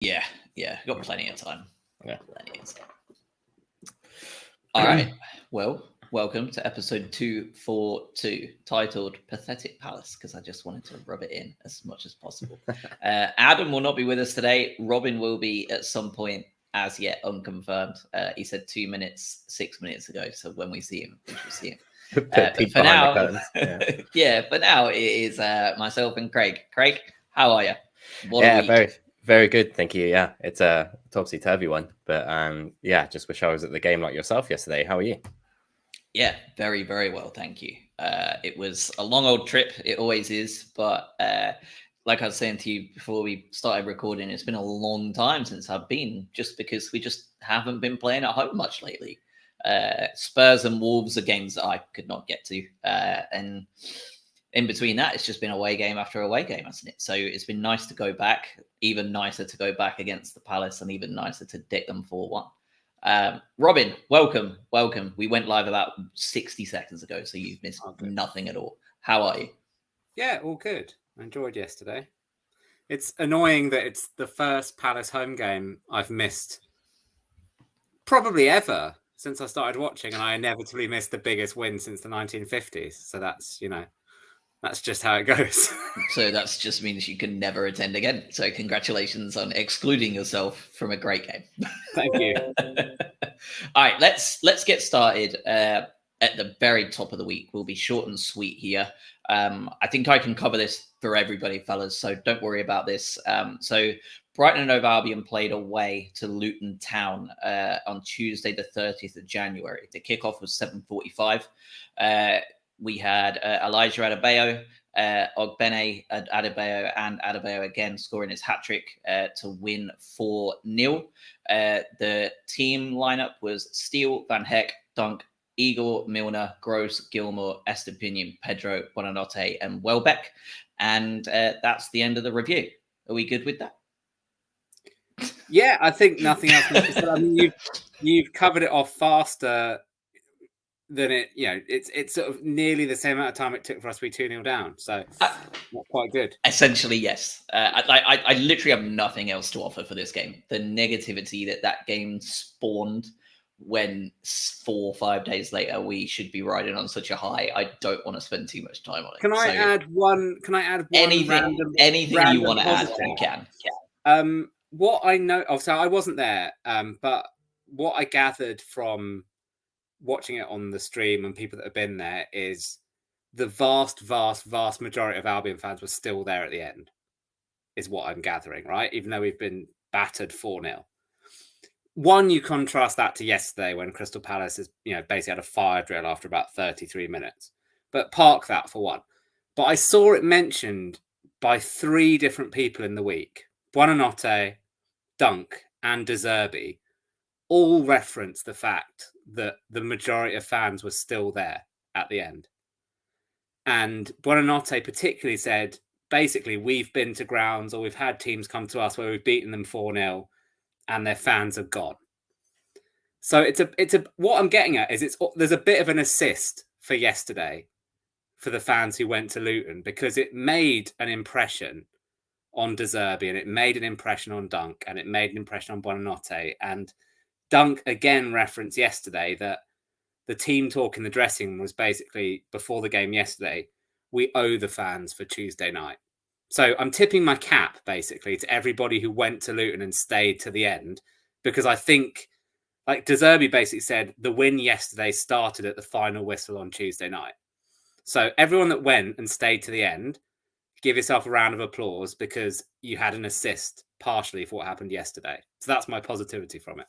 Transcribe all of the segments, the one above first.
Yeah, got plenty of time. Yeah. Plenty of time. All right. Well, welcome to episode 242, titled Pathetic Palace, because I just wanted to rub it in as much as possible. Adam will not be with us today. Robin will be at some point, as yet unconfirmed. He said 2 minutes, 6 minutes ago. So when we see him, we shall see him. But for now, for now, it is myself and Craig. Craig, how are you? Very good, thank you. Yeah, it's a topsy-turvy one, but just wish I was at the game like yourself yesterday. How are you? Yeah, very, very well, thank you. It was a long old trip, it always is, but like I was saying to you before we started recording, it's been a long time since I've been, just because we just haven't been playing at home much lately. Spurs and Wolves are games that I could not get to, and in between that, it's just been away game after away game, hasn't it? So it's been nice to go back, even nicer to go back against the Palace, and even nicer to dick them 4-1. Robin, welcome. We went live about 60 seconds ago, so you've missed nothing at all. How are you? Yeah, all good. I enjoyed yesterday. It's annoying that it's the first Palace home game I've missed probably ever since I started watching, and I inevitably missed the biggest win since the 1950s. So that's just how it goes. So that just means you can never attend again. So congratulations on excluding yourself from a great game. Thank you. All right, let's get started. At the very top of the week, we'll be short and sweet here. I think I can cover this for everybody, fellas, so don't worry about this. So Brighton and Hove Albion played away to Luton Town on Tuesday, the 30th of January. The kickoff was 7:45. We had Elijah Adebayo, Ogbene Adebayo, and Adebayo again scoring his hat-trick to win 4-0. The team lineup was Steele, Van Heck, Dunk, Igor, Milner, Gross, Gilmour, Estepinian, Pedro, Buonanotte, and Welbeck. And that's the end of the review. Are we good with that? Yeah, I think nothing else. I mean, you've covered it off faster than it. It's sort of nearly the same amount of time it took for us to be 2-0 down. So not quite good. Essentially, yes. I literally have nothing else to offer for this game. The negativity that game spawned when 4 or 5 days later we should be riding on such a high. I don't want to spend too much time on it. Can I add one? Anything you want to add, you can. What I know, so I wasn't there, but what I gathered from watching it on the stream and people that have been there is the vast majority of Albion fans were still there at the end, is what I'm gathering, right? Even though we've been battered 4-0. One, you contrast that to yesterday when Crystal Palace has, basically had a fire drill after about 33 minutes. But park that for one. But I saw it mentioned by 3 different people in the week. Buonanotte, Dunk, and De Zerbi all reference the fact that the majority of fans were still there at the end. And Buonanotte particularly said, basically, we've been to grounds or we've had teams come to us where we've beaten them 4-0 and their fans are gone. So it's a what I'm getting at is there's a bit of an assist for yesterday for the fans who went to Luton, because it made an impression on De Zerbi, and it made an impression on Dunk, and it made an impression on Buonanotte. And Dunk again referenced yesterday that the team talk in the dressing room was basically, before the game yesterday, we owe the fans for Tuesday night. So I'm tipping my cap basically to everybody who went to Luton and stayed to the end, because I think, like De Zerbi basically said, the win yesterday started at the final whistle on Tuesday night. So everyone that went and stayed to the end, give yourself a round of applause, because you had an assist partially for what happened yesterday. So that's my positivity from it.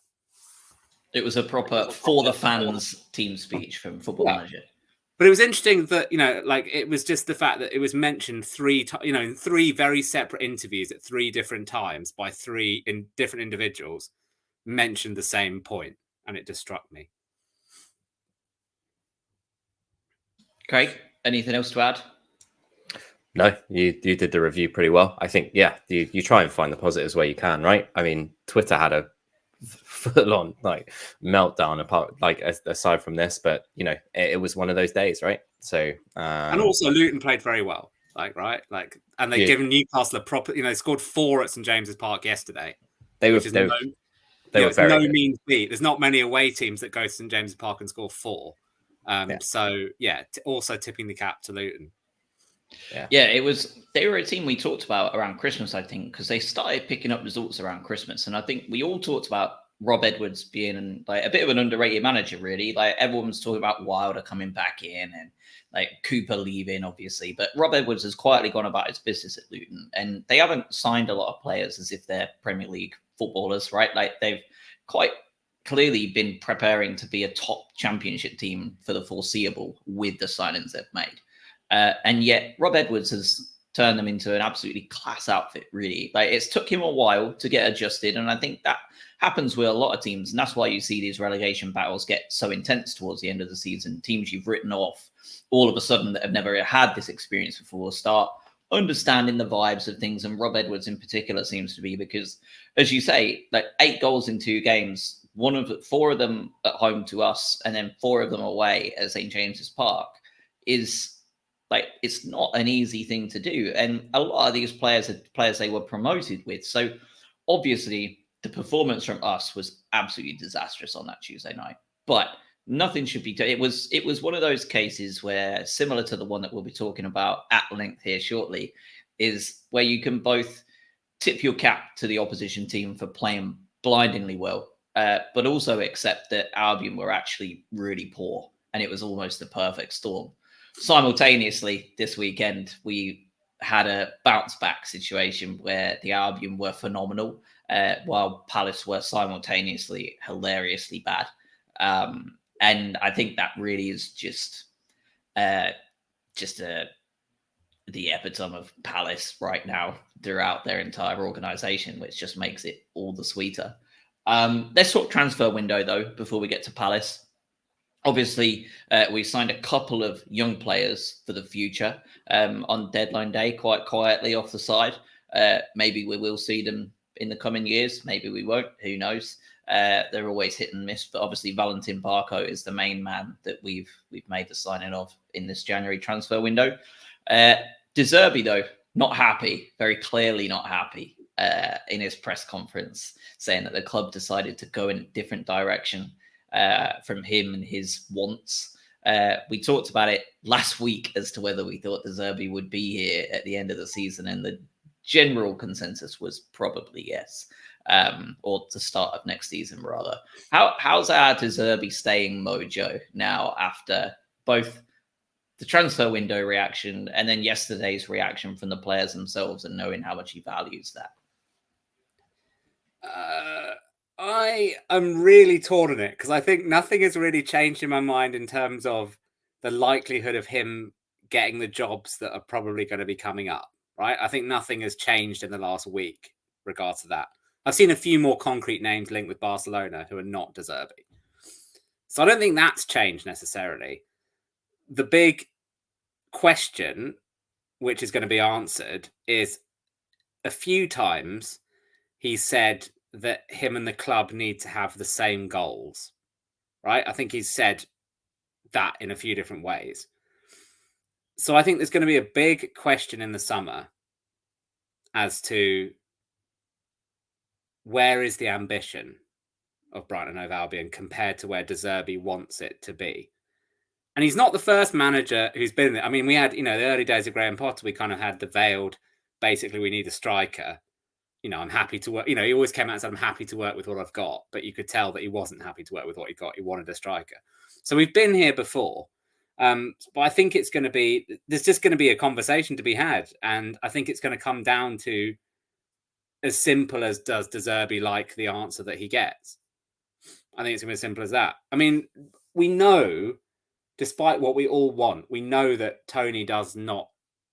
It was a proper for the fans team speech from Football Manager. But it was interesting that, it was just the fact that it was mentioned 3 in 3 very separate interviews at 3 different times by 3 different individuals mentioned the same point, and it just struck me. Craig, anything else to add? No, you did the review pretty well. I think, you try and find the positives where you can, right? I mean, Twitter had a full-on meltdown apart, aside from this, but it was one of those days, right? So and also Luton played very well, and they've given Newcastle a proper, they scored 4 at St James's Park yesterday. They were which is they, no, they were it's very no good. means feat. There's not many away teams that go to St James's Park and score 4. So yeah, also tipping the cap to Luton. Yeah, they were a team we talked about around Christmas, I think, because they started picking up results around Christmas. And I think we all talked about Rob Edwards being like a bit of an underrated manager, really. Like everyone was talking about Wilder coming back in and like Cooper leaving, obviously. But Rob Edwards has quietly gone about his business at Luton, and they haven't signed a lot of players as if they're Premier League footballers, right? Like they've quite clearly been preparing to be a top championship team for the foreseeable with the signings they've made. And yet Rob Edwards has turned them into an absolutely class outfit, really. Like it's took him a while to get adjusted. And I think that happens with a lot of teams. And that's why you see these relegation battles get so intense towards the end of the season. Teams you've written off all of a sudden that have never had this experience before start understanding the vibes of things. And Rob Edwards in particular seems to be, because as you say, like 8 goals in 2 games, 4 of them at home to us, and then 4 of them away at St. James's Park is like, it's not an easy thing to do. And a lot of these players are players they were promoted with. So obviously the performance from us was absolutely disastrous on that Tuesday night, but nothing should be. It was one of those cases where, similar to the one that we'll be talking about at length here shortly, is where you can both tip your cap to the opposition team for playing blindingly well, but also accept that Albion were actually really poor, and it was almost a perfect storm. Simultaneously, this weekend, we had a bounce back situation where the Albion were phenomenal, while Palace were simultaneously hilariously bad. And I think that really is just the epitome of Palace right now throughout their entire organization, which just makes it all the sweeter. Let's talk transfer window, though, before we get to Palace. Obviously, we signed a couple of young players for the future on deadline day, quite quietly off the side. Maybe we will see them in the coming years. Maybe we won't. Who knows? They're always hit and miss. But obviously, Valentin Barco is the main man that we've made the signing of in this January transfer window. De Zerbi, though, not happy. Very clearly not happy in his press conference, saying that the club decided to go in a different direction from him and his wants. We talked about it last week as to whether we thought De Zerbi would be here at the end of the season, and the general consensus was probably yes, or the start of next season rather. How's our De Zerbi staying mojo now after both the transfer window reaction and then yesterday's reaction from the players themselves, and knowing how much he values that? I am really torn on it, because I think nothing has really changed in my mind in terms of the likelihood of him getting the jobs that are probably going to be coming up, right? I think nothing has changed in the last week regards to that. I've seen a few more concrete names linked with Barcelona who are not De Zerbi. So I don't think that's changed necessarily. The big question, which is going to be answered, is a few times he said that him and the club need to have the same goals, right? I think he's said that in a few different ways. So I think there's going to be a big question in the summer as to where is the ambition of Brighton and Hove Albion compared to where De Zerbi wants it to be. And he's not the first manager who's been there. I mean, we had, the early days of Graham Potter, we kind of had the veiled, basically, we need a striker. I'm happy to work. He always came out and said, I'm happy to work with what I've got. But you could tell that he wasn't happy to work with what he got. He wanted a striker. So we've been here before. But I think there's just going to be a conversation to be had. And I think it's going to come down to as simple as, does De Zerbi like the answer that he gets? I think it's going to be as simple as that. I mean, we know, despite what we all want, we know that Tony does not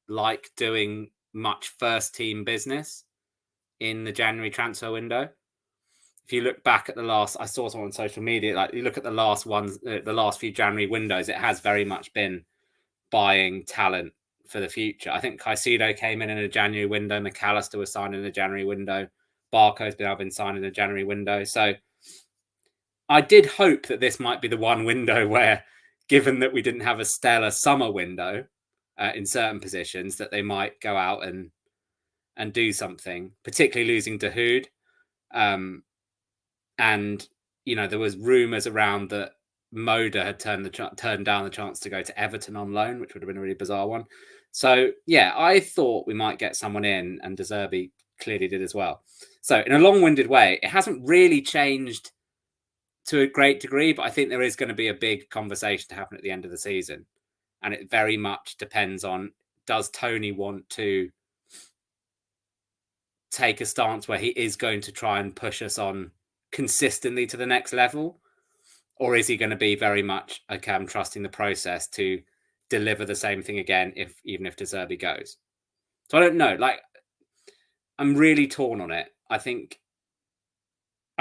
like doing much first team business in the January transfer window. If you look back at I saw someone on social media, like you look at the last few January windows, it has very much been buying talent for the future. I think Caicedo came in a January window. McAllister was signed in a January window. Barco's been signed in a January window. So I did hope that this might be the one window where, given that we didn't have a stellar summer window in certain positions, that they might go out and do something, particularly losing Dahoud. And there was rumours around that Moda had turned down the chance to go to Everton on loan, which would have been a really bizarre one. So yeah, I thought we might get someone in, and De Zerbi clearly did as well. So in a long-winded way, it hasn't really changed to a great degree, but I think there is going to be a big conversation to happen at the end of the season. And it very much depends on, does Tony want to take a stance where he is going to try and push us on consistently to the next level? Or is he going to be very much, okay, I'm trusting the process to deliver the same thing again, even if De Zerbi goes? So I don't know. Like, I'm really torn on it. I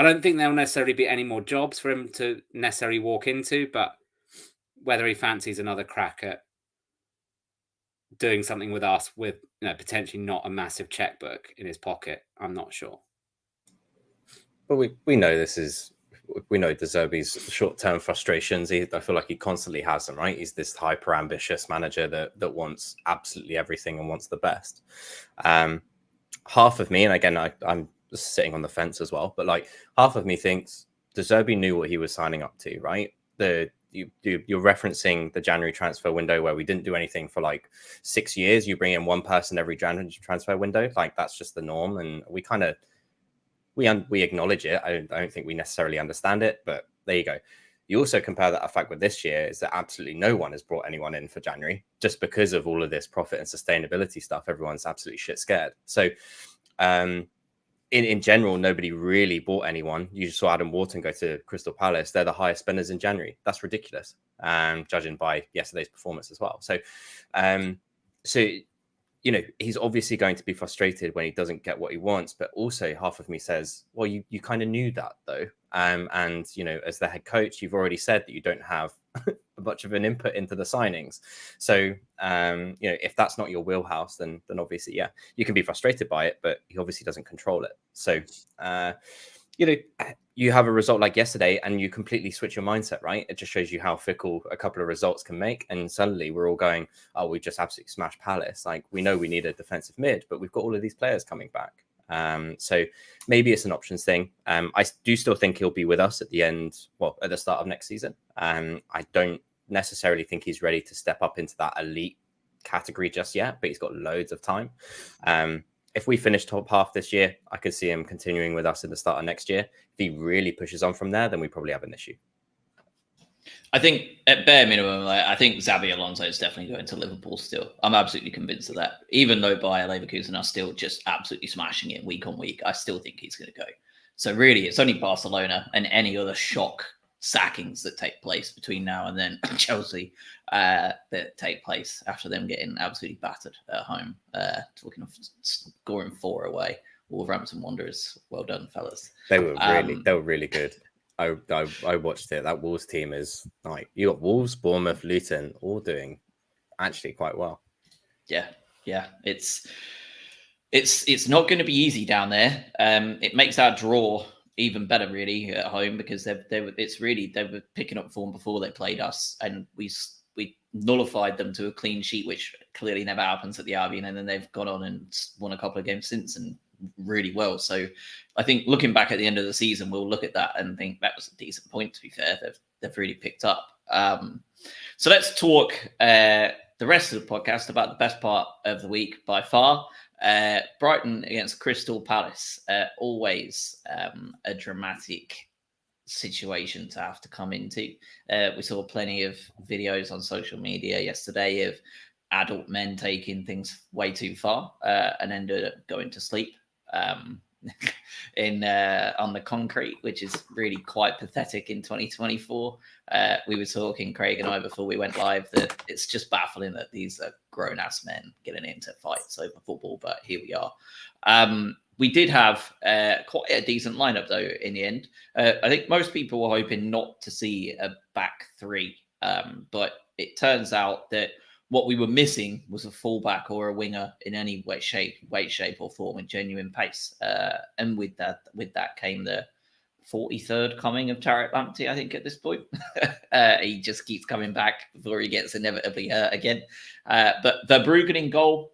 don't think there'll necessarily be any more jobs for him to necessarily walk into, but whether he fancies another crack at doing something with us with potentially not a massive checkbook in his pocket, I'm not sure. But we know we know De Zerbi's short-term frustrations. I feel like he constantly has them, right? He's this hyper-ambitious manager that wants absolutely everything and wants the best. Half of me, and again, I'm just sitting on the fence as well, but like half of me thinks De Zerbi knew what he was signing up to, right? You're referencing the January transfer window where we didn't do anything for like 6 years. You bring in one person every January transfer window. Like that's just the norm. And we acknowledge it. I don't think we necessarily understand it, but there you go. You also compare that effect with this year is that absolutely no one has brought anyone in for January just because of all of this profit and sustainability stuff. Everyone's absolutely shit scared. So in general, nobody really bought anyone. You saw Adam Wharton go to Crystal Palace. They're the highest spenders in January. That's ridiculous, judging by yesterday's performance as well. So, he's obviously going to be frustrated when he doesn't get what he wants. But also, half of me says, well, you kind of knew that, though. And, as the head coach, you've already said that you don't have much of an input into the signings. So, if that's not your wheelhouse, then obviously, yeah, you can be frustrated by it, but he obviously doesn't control it. So, you have a result like yesterday and you completely switch your mindset, right? It just shows you how fickle a couple of results can make. And suddenly we're all going, oh, we just absolutely smashed Palace. Like, we know we need a defensive mid, but we've got all of these players coming back. So maybe it's an options thing. I do still think he'll be with us at the start of next season. I don't necessarily think he's ready to step up into that elite category just yet, but he's got loads of time. If we finish top half this year, I could see him continuing with us at the start of next year. If he really pushes on from there, then we probably have an issue. I think at bare minimum, I think Xabi Alonso is definitely going to Liverpool still. I'm absolutely convinced of that. Even though Bayer Leverkusen are still just absolutely smashing it week on week, I still think he's going to go. So really, it's only Barcelona and any other shock sackings that take place between now and then, Chelsea, that take place after them getting absolutely battered at home. Talking of scoring 4 away, Wolverhampton Wanderers. Well done, fellas. They were really good. I watched it. That Wolves team is like, you got Wolves, Bournemouth, Luton, all doing actually quite well. Yeah. It's not going to be easy down there. It makes our draw even better, really, at home, because they were picking up form before they played us, and we nullified them to a clean sheet, which clearly never happens at the Albion, and then they've gone on and won a couple of games since and really well. So I think looking back at the end of the season, we'll look at that and think that was a decent point. To be fair, they've really picked up. So let's talk the rest of the podcast about the best part of the week by far. Brighton against Crystal Palace. Always a dramatic situation to have to come into. We saw plenty of videos on social media yesterday of adult men taking things way too far and ended up going to sleep on the concrete, which is really quite pathetic in 2024. We were talking, Craig and I, before we went live, that it's just baffling that these are grown-ass men getting into fights over football, but here we are. We did have quite a decent lineup, though, in the end. I think most people were hoping not to see a back three, but it turns out that what we were missing was a fullback or a winger in any way, shape, or form with genuine pace. And with that came the 43rd coming of Tariq Lamptey, I think, at this point. He just keeps coming back before he gets inevitably hurt again. But Verbruggen in goal,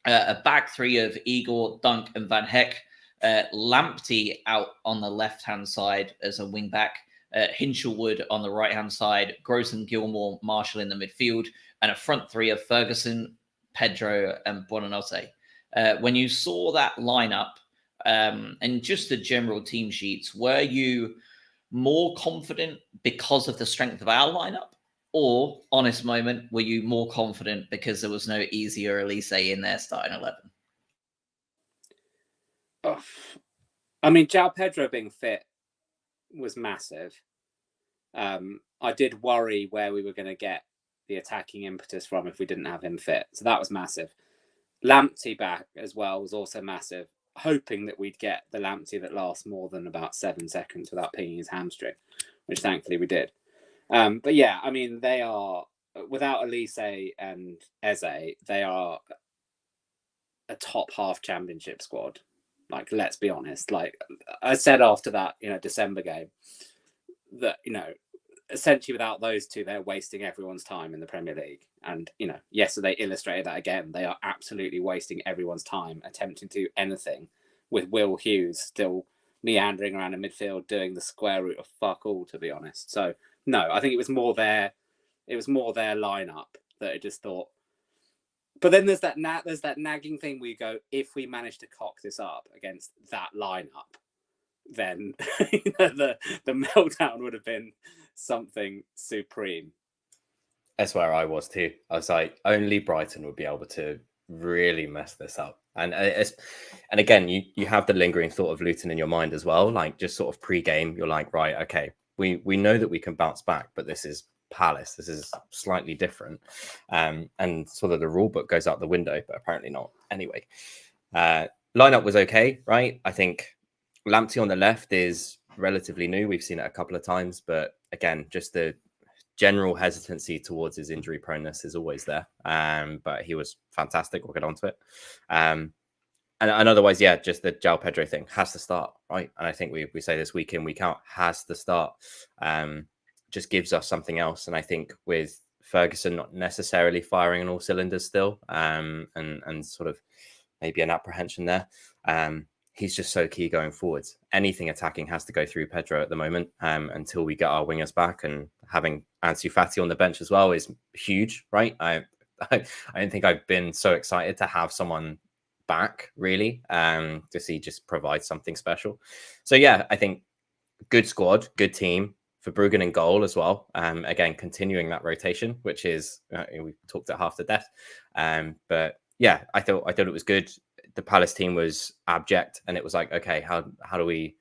a back three of Igor, Dunk, and Van Heck. Lamptey out on the left-hand side as a wing-back, Hinchelwood on the right-hand side, Grosson, Gilmore, Marshall in the midfield, and a front three of Ferguson, Pedro, and Buonanotte. When you saw that lineup and just the general team sheets, were you more confident because of the strength of our lineup? Or, honest moment, were you more confident because there was no Easy or Elise in their starting 11? Oh, I mean, João Pedro being fit was massive. I did worry where we were going to get the attacking impetus from if we didn't have him fit. So that was massive. Lamptey back as well was also massive, hoping that we'd get the Lamptey that lasts more than about 7 seconds without pinging his hamstring, which thankfully we did. But yeah, I mean, they are, without Elise and Eze, they are a top half championship squad. Like, let's be honest. Like I said after that, December game, that, essentially without those two, they're wasting everyone's time in the Premier League. And, yesterday illustrated that again. They are absolutely wasting everyone's time attempting to do anything with Will Hughes still meandering around in midfield doing the square root of fuck all, to be honest. So, no, I think it was more their lineup that I just thought. But then there's that nagging thing where you go, if we manage to cock this up against that lineup, then the meltdown would have been something supreme. That's where I was too. I was like, only Brighton would be able to really mess this up. And again, you have the lingering thought of Luton in your mind as well. Like, just sort of pre-game, you're like, right, okay, we know that we can bounce back, but this is Palace. This is slightly different. And sort of the rule book goes out the window, but apparently not. Anyway, lineup was okay, right? I think Lamptey on the left is relatively new. We've seen it a couple of times, but again, just the general hesitancy towards his injury proneness is always there. But he was fantastic. We'll get onto it. And otherwise, yeah, just the João Pedro thing has to start, right? And I think we say this week in, week out, has to start. Just gives us something else. And I think with Ferguson not necessarily firing on all cylinders still, and sort of maybe an apprehension there, he's just so key going forwards. Anything attacking has to go through Pedro at the moment, until we get our wingers back. And having Ansu Fati on the bench as well is huge, right? I don't think I've been so excited to have someone back, really, to see just provide something special. So yeah, I think good squad, good team. Verbruggen in goal as well. Again, continuing that rotation, which is we talked at half to death. But yeah, I thought it was good. The Palace team was abject, and it was like, okay, how do we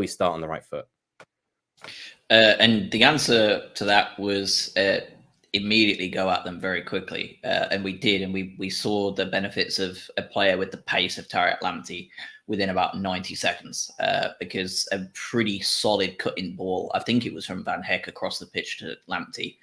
start on the right foot? And the answer to that was immediately go at them very quickly, and we did, and we saw the benefits of a player with the pace of Tariq Lamptey within about 90 seconds, because a pretty solid cutting ball, I think it was from Van Heck across the pitch to Lamptey,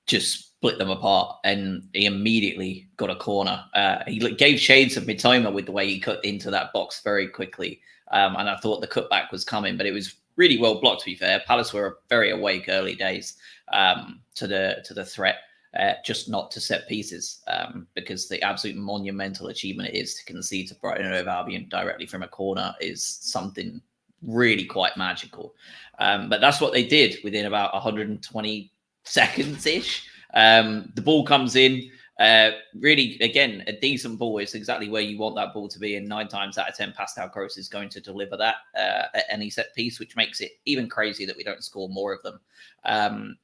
just split them apart, and he immediately got a corner. He gave shades of Mitoma with the way he cut into that box very quickly, and I thought the cutback was coming, but it was really well blocked, to be fair. Palace were very awake early days to the threat, just not to set pieces, because the absolute monumental achievement it is to concede to Brighton and Hove Albion directly from a corner is something really quite magical. But that's what they did within about 120 seconds-ish. The ball comes in, really, again, a decent ball is exactly where you want that ball to be, and 9 times out of 10 Pascal Gross is going to deliver that at any set piece, which makes it even crazy that we don't score more of them.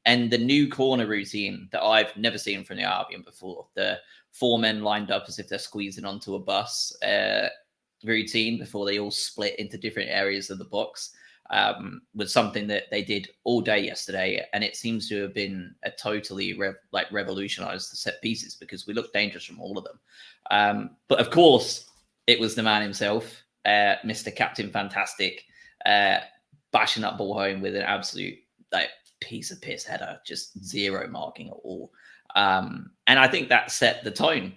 And the new corner routine that I've never seen from the Albion before, the 4 men lined up as if they're squeezing onto a bus routine before they all split into different areas of the box, was something that they did all day yesterday, and it seems to have been a totally revolutionized the set pieces, because we looked dangerous from all of them. But of course, it was the man himself, Mr. Captain Fantastic, bashing that ball home with an absolute piece of piss header, just zero marking at all. And I think that set the tone,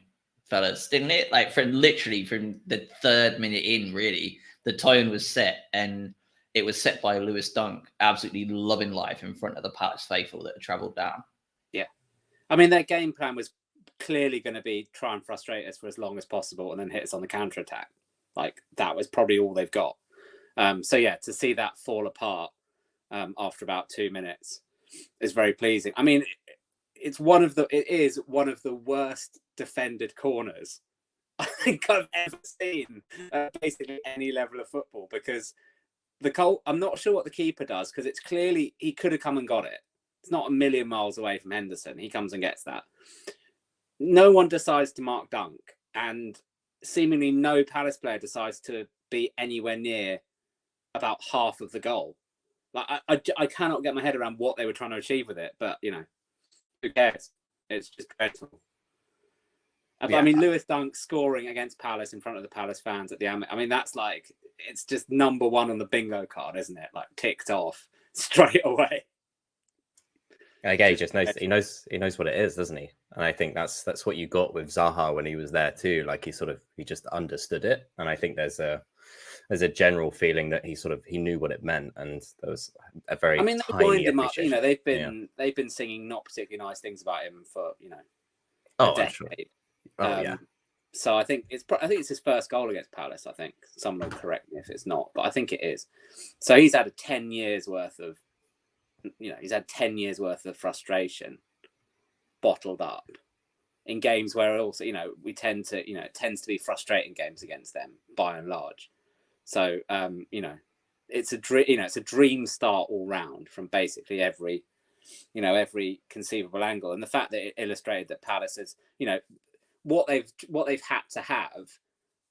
fellas, didn't it? Like, from the 3rd minute in, really, the tone was set, and it was set by Lewis Dunk, absolutely loving life in front of the Palace faithful that had travelled down. Yeah. I mean, their game plan was clearly going to be try and frustrate us for as long as possible and then hit us on the counter-attack. Like, that was probably all they've got. So yeah, to see that fall apart after about 2 minutes is very pleasing. I mean, it is one of the worst defended corners I think I've ever seen basically any level of football, because I'm not sure what the keeper does, because it's clearly he could have come and got it. It's not a million miles away from Henderson. He comes and gets that. No one decides to mark Dunk, and seemingly no Palace player decides to be anywhere near about half of the goal. Like I cannot get my head around what they were trying to achieve with it, but who cares? It's just dreadful. Yeah. I mean, Lewis Dunk scoring against Palace in front of the Palace fans at the I mean, that's like, it's just number one on the bingo card, isn't it? Like, ticked off straight away. Again, he just knows he knows what it is, doesn't he? And I think that's what you got with Zaha when he was there too. Like he just understood it, and I think there's a general feeling that he knew what it meant, and there was a very they tiny wind him up. They've been singing not particularly nice things about him for a decade. Sure. Yeah. So I think it's his first goal against Palace. I think someone will correct me if it's not, but I think it is. So he's had 10 years worth of, he's had 10 years worth of frustration bottled up in games where also, we tend to, it tends to be frustrating games against them by and large. So, it's a dream, it's a dream start all round from basically every conceivable angle. And the fact that it illustrated that Palace is, what they've had to have,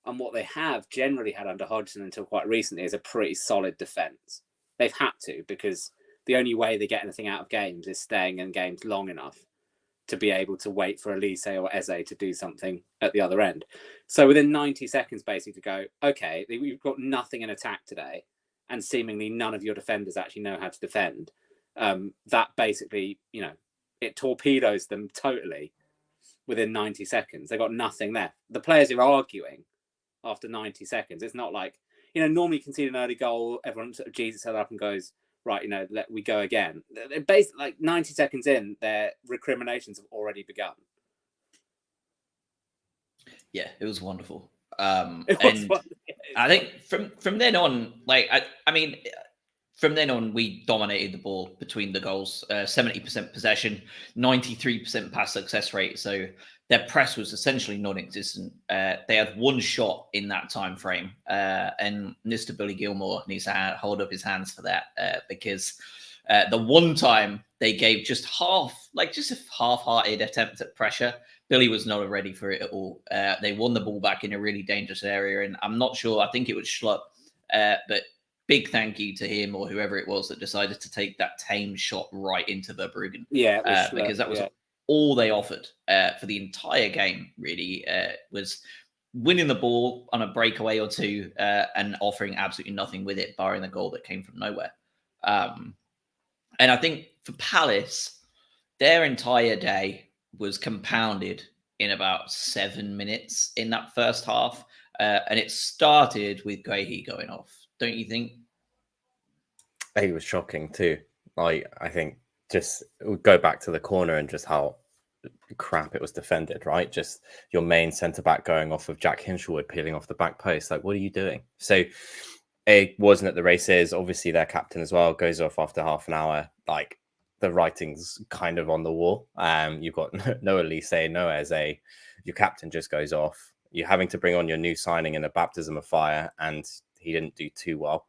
and what they have generally had under Hodgson until quite recently, is a pretty solid defence. They've had to, because the only way they get anything out of games is staying in games long enough to be able to wait for Elise or Eze to do something at the other end. So within 90 seconds, basically, to go, okay, we've got nothing in attack today, and seemingly none of your defenders actually know how to defend. That basically, it torpedoes them totally within 90 seconds. They've got nothing there. The players are arguing after 90 seconds. It's not like, normally you can see an early goal, everyone sort of Jesus head up and goes, right, let we go again. They're basically like 90 seconds in, their recriminations have already begun. Yeah, it was wonderful. It was wonderful. I think from then on, like, I mean, from then on, we dominated the ball between the goals. 70% possession, 93% pass success rate. So their press was essentially non-existent. They had one shot in that time frame, and Mr. Billy Gilmore needs to hold up his hands for that, because the one time they gave just a half-hearted attempt at pressure, Billy was not ready for it at all. They won the ball back in a really dangerous area, and I'm not sure. I think it was Schlupp, but big thank you to him or whoever it was that decided to take that tame shot right into Verbruggen. Yeah, because that was all they offered for the entire game, really, was winning the ball on a breakaway or two and offering absolutely nothing with it, barring the goal that came from nowhere. And I think for Palace, their entire day was compounded in about 7 minutes in that first half. And it started with Guehi going off. Don't you think? He was shocking too. Like, I think just go back to the corner and just how crap it was defended, right? Just your main centre back going off of Jack Hinshelwood peeling off the back post. Like, what are you doing? So it wasn't at the races. Obviously, their captain as well goes off after half an hour. Like, the writing's kind of on the wall. You've got no Elise, no Eze. Your captain just goes off. You're having to bring on your new signing in a baptism of fire, and he didn't do too well.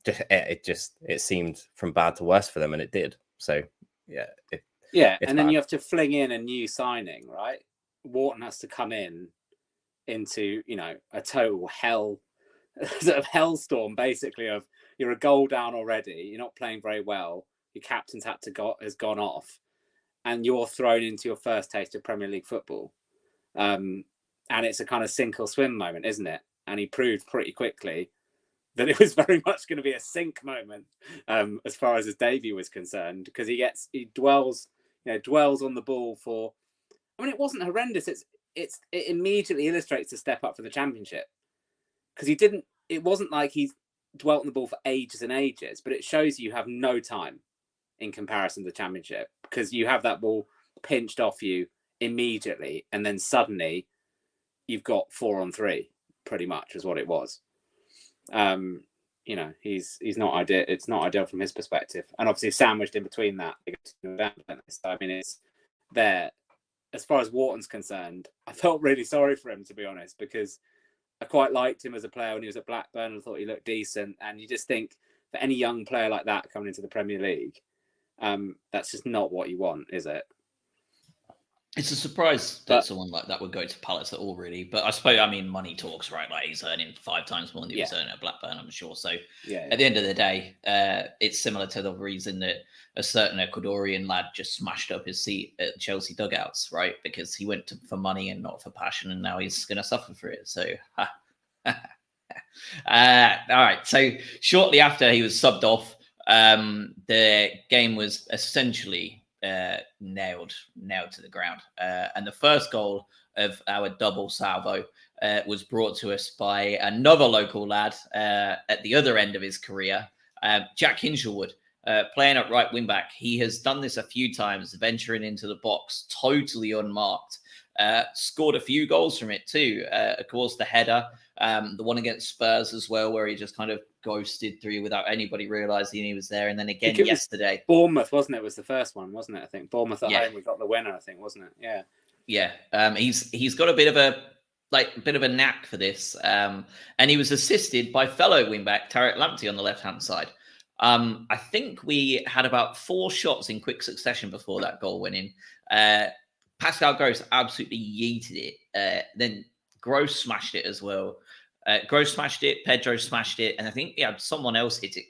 It seemed from bad to worse for them, and it did. So yeah, and then you have to fling in a new signing, right? Wharton has to come into a total sort of hellstorm, basically. Of you're a goal down already, you're not playing very well, your captain's has gone off, and you're thrown into your first taste of Premier League football. And it's a kind of sink or swim moment, isn't it? And he proved pretty quickly that it was very much going to be a sink moment as far as his debut was concerned, because he dwells on the ball for. I mean, it wasn't horrendous. It immediately illustrates the step up for the Championship, because it wasn't like he dwelt on the ball for ages and ages, but it shows you have no time in comparison to the Championship, because you have that ball pinched off you immediately, and then suddenly you've got 4-on-3, pretty much is what it was. You know, he's not ideal. It's not ideal from his perspective, and obviously sandwiched in between that. So I mean, it's there. As far as Wharton's concerned, I felt really sorry for him, to be honest, because I quite liked him as a player when he was at Blackburn. I thought he looked decent, and you just think for any young player like that coming into the Premier League, that's just not what you want, is it? It's a surprise that someone like that would go to Palace at all, really. But I suppose, I mean, money talks, right? Like he's earning 5 times more than he was earning at Blackburn, I'm sure. So at the end of the day, it's similar to the reason that a certain Ecuadorian lad just smashed up his seat at Chelsea dugouts, right? Because he went for money and not for passion, and now he's going to suffer for it. So, all right. So shortly after he was subbed off, the game was essentially nailed to the ground. And the first goal of our double salvo was brought to us by another local lad at the other end of his career, Jack Hinshelwood, playing at right wing back. He has done this a few times, venturing into the box totally unmarked. Scored a few goals from it too. Of course, the header, the one against Spurs as well, where he just kind of ghosted through without anybody realizing he was there. And then again yesterday, Bournemouth, wasn't it? Was the first one, wasn't it? I think Bournemouth at home, we got the winner, I think, wasn't it? Yeah. He's got a bit of a knack for this. And he was assisted by fellow wingback Tariq Lamptey on the left-hand side. I think we had about 4 shots in quick succession before that goal went in. Pascal Gross absolutely yeeted it. Then Gross smashed it as well. Gross smashed it, Pedro smashed it, and I think someone else hit it,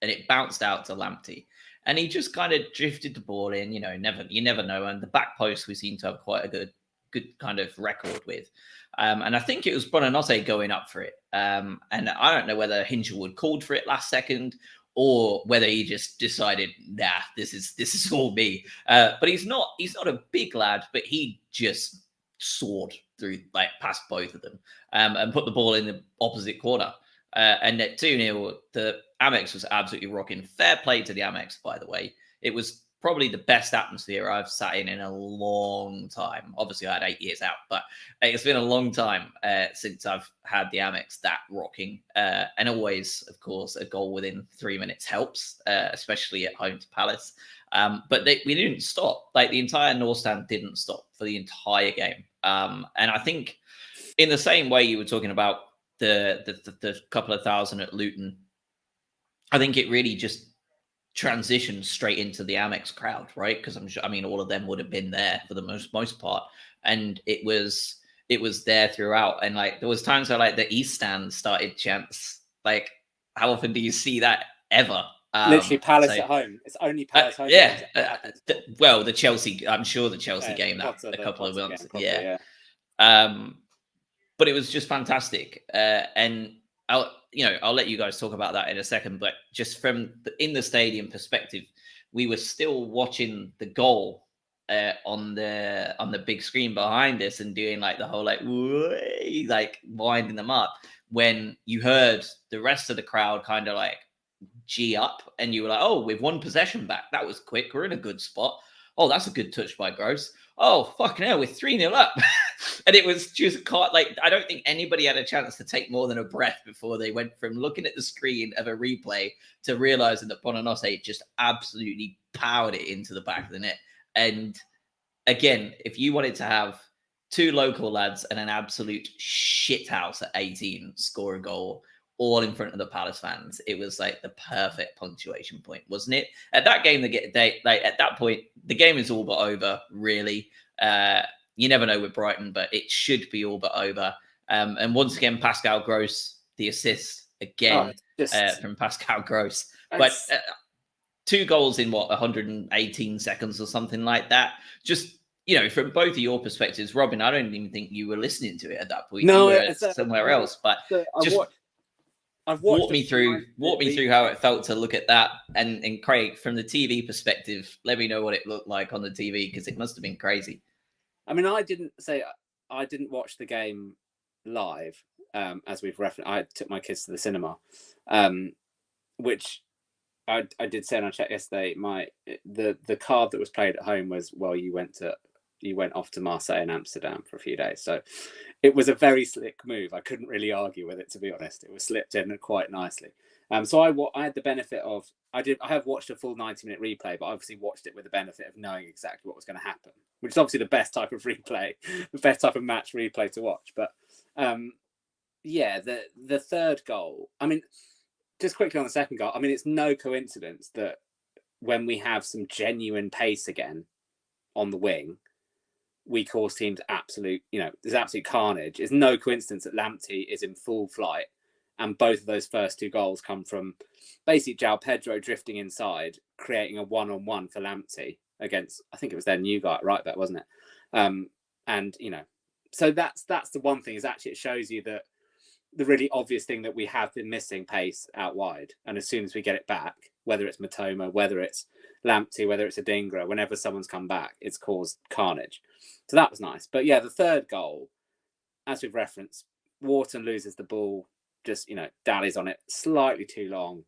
and it bounced out to Lamptey. And he just kind of drifted the ball in. You never know. And the back post we seem to have quite a good kind of record with. And I think it was Buonanotte going up for it. And I don't know whether Hinshelwood called for it last second, or whether he just decided, nah, this is all me. But he's not a big lad, but he just soared through, like, past both of them, and put the ball in the opposite corner. And at 2-0, the Amex was absolutely rocking. Fair play to the Amex, by the way. It was probably the best atmosphere I've sat in a long time. Obviously, I had 8 years out, but it's been a long time since I've had the Amex that rocking. And always, of course, a goal within 3 minutes helps, especially at home to Palace. But we didn't stop. Like, the entire North Stand didn't stop for the entire game. And I think in the same way you were talking about the couple of thousand at Luton, I think it really just transitioned straight into the Amex crowd, right? Because all of them would have been there for the most part, and it was there throughout. And like, there was times where, like, the East Stand started chants. Like, how often do you see that ever? Literally Palace at home. It's only Palace home. The Chelsea. I'm sure the Chelsea game that a couple of months. Yeah. But it was just fantastic. And I'll let you guys talk about that in a second. But just from in the stadium perspective, we were still watching the goal on the big screen behind us and doing like the whole like winding them up, when you heard the rest of the crowd kind of like G up, and you were like, oh, we've won possession back. That was quick. We're in a good spot. Oh, that's a good touch by Gross. Oh, fucking hell, we're 3-0 up. And it was just like, I don't think anybody had a chance to take more than a breath before they went from looking at the screen of a replay to realizing that Buonanotte just absolutely powered it into the back of the net. And again, if you wanted to have 2 local lads and an absolute shithouse at 18 score a goal, all in front of the Palace fans, it was like the perfect punctuation point, wasn't it? At that game, at that point, the game is all but over, really. You never know with Brighton, but it should be all but over. And once again, Pascal Gross, the assist again from Pascal Gross. But 2 goals in 118 seconds or something like that. Just, from both of your perspectives, Robin, I don't even think you were listening to it at that point. No, you were somewhere else. But walk me through how it felt to look at that, and Craig, from the TV perspective, let me know what it looked like on the TV, because it must have been crazy. I mean, I didn't watch the game live, as we've referenced. I took my kids to the cinema, which I did say, and I checked yesterday. The card that was played at home was, well, you went to he went off to Marseille and Amsterdam for a few days. So it was a very slick move. I couldn't really argue with it, to be honest. It was slipped in quite nicely. So I had the benefit of I have watched a full 90-minute replay, but I obviously watched it with the benefit of knowing exactly what was going to happen, which is obviously the best type of replay, the best type of match replay to watch. But yeah, the third goal. I mean, just quickly on the second goal. I mean, it's no coincidence that when we have some genuine pace again on the wing, we cause teams absolute, there's absolute carnage. It's no coincidence that Lamptey is in full flight, and both of those first two goals come from basically João Pedro drifting inside, creating a one-on-one for Lamptey against, I think it was their new guy at right back, wasn't it? And so that's the one thing, is actually it shows you that the really obvious thing that we have been missing pace out wide, and as soon as we get it back, whether it's Matoma, whether it's Lamptey, whether it's Adingra, whenever someone's come back, it's caused carnage. So that was nice. But yeah, the third goal, as we've referenced, Wharton loses the ball, just, dallies on it slightly too long,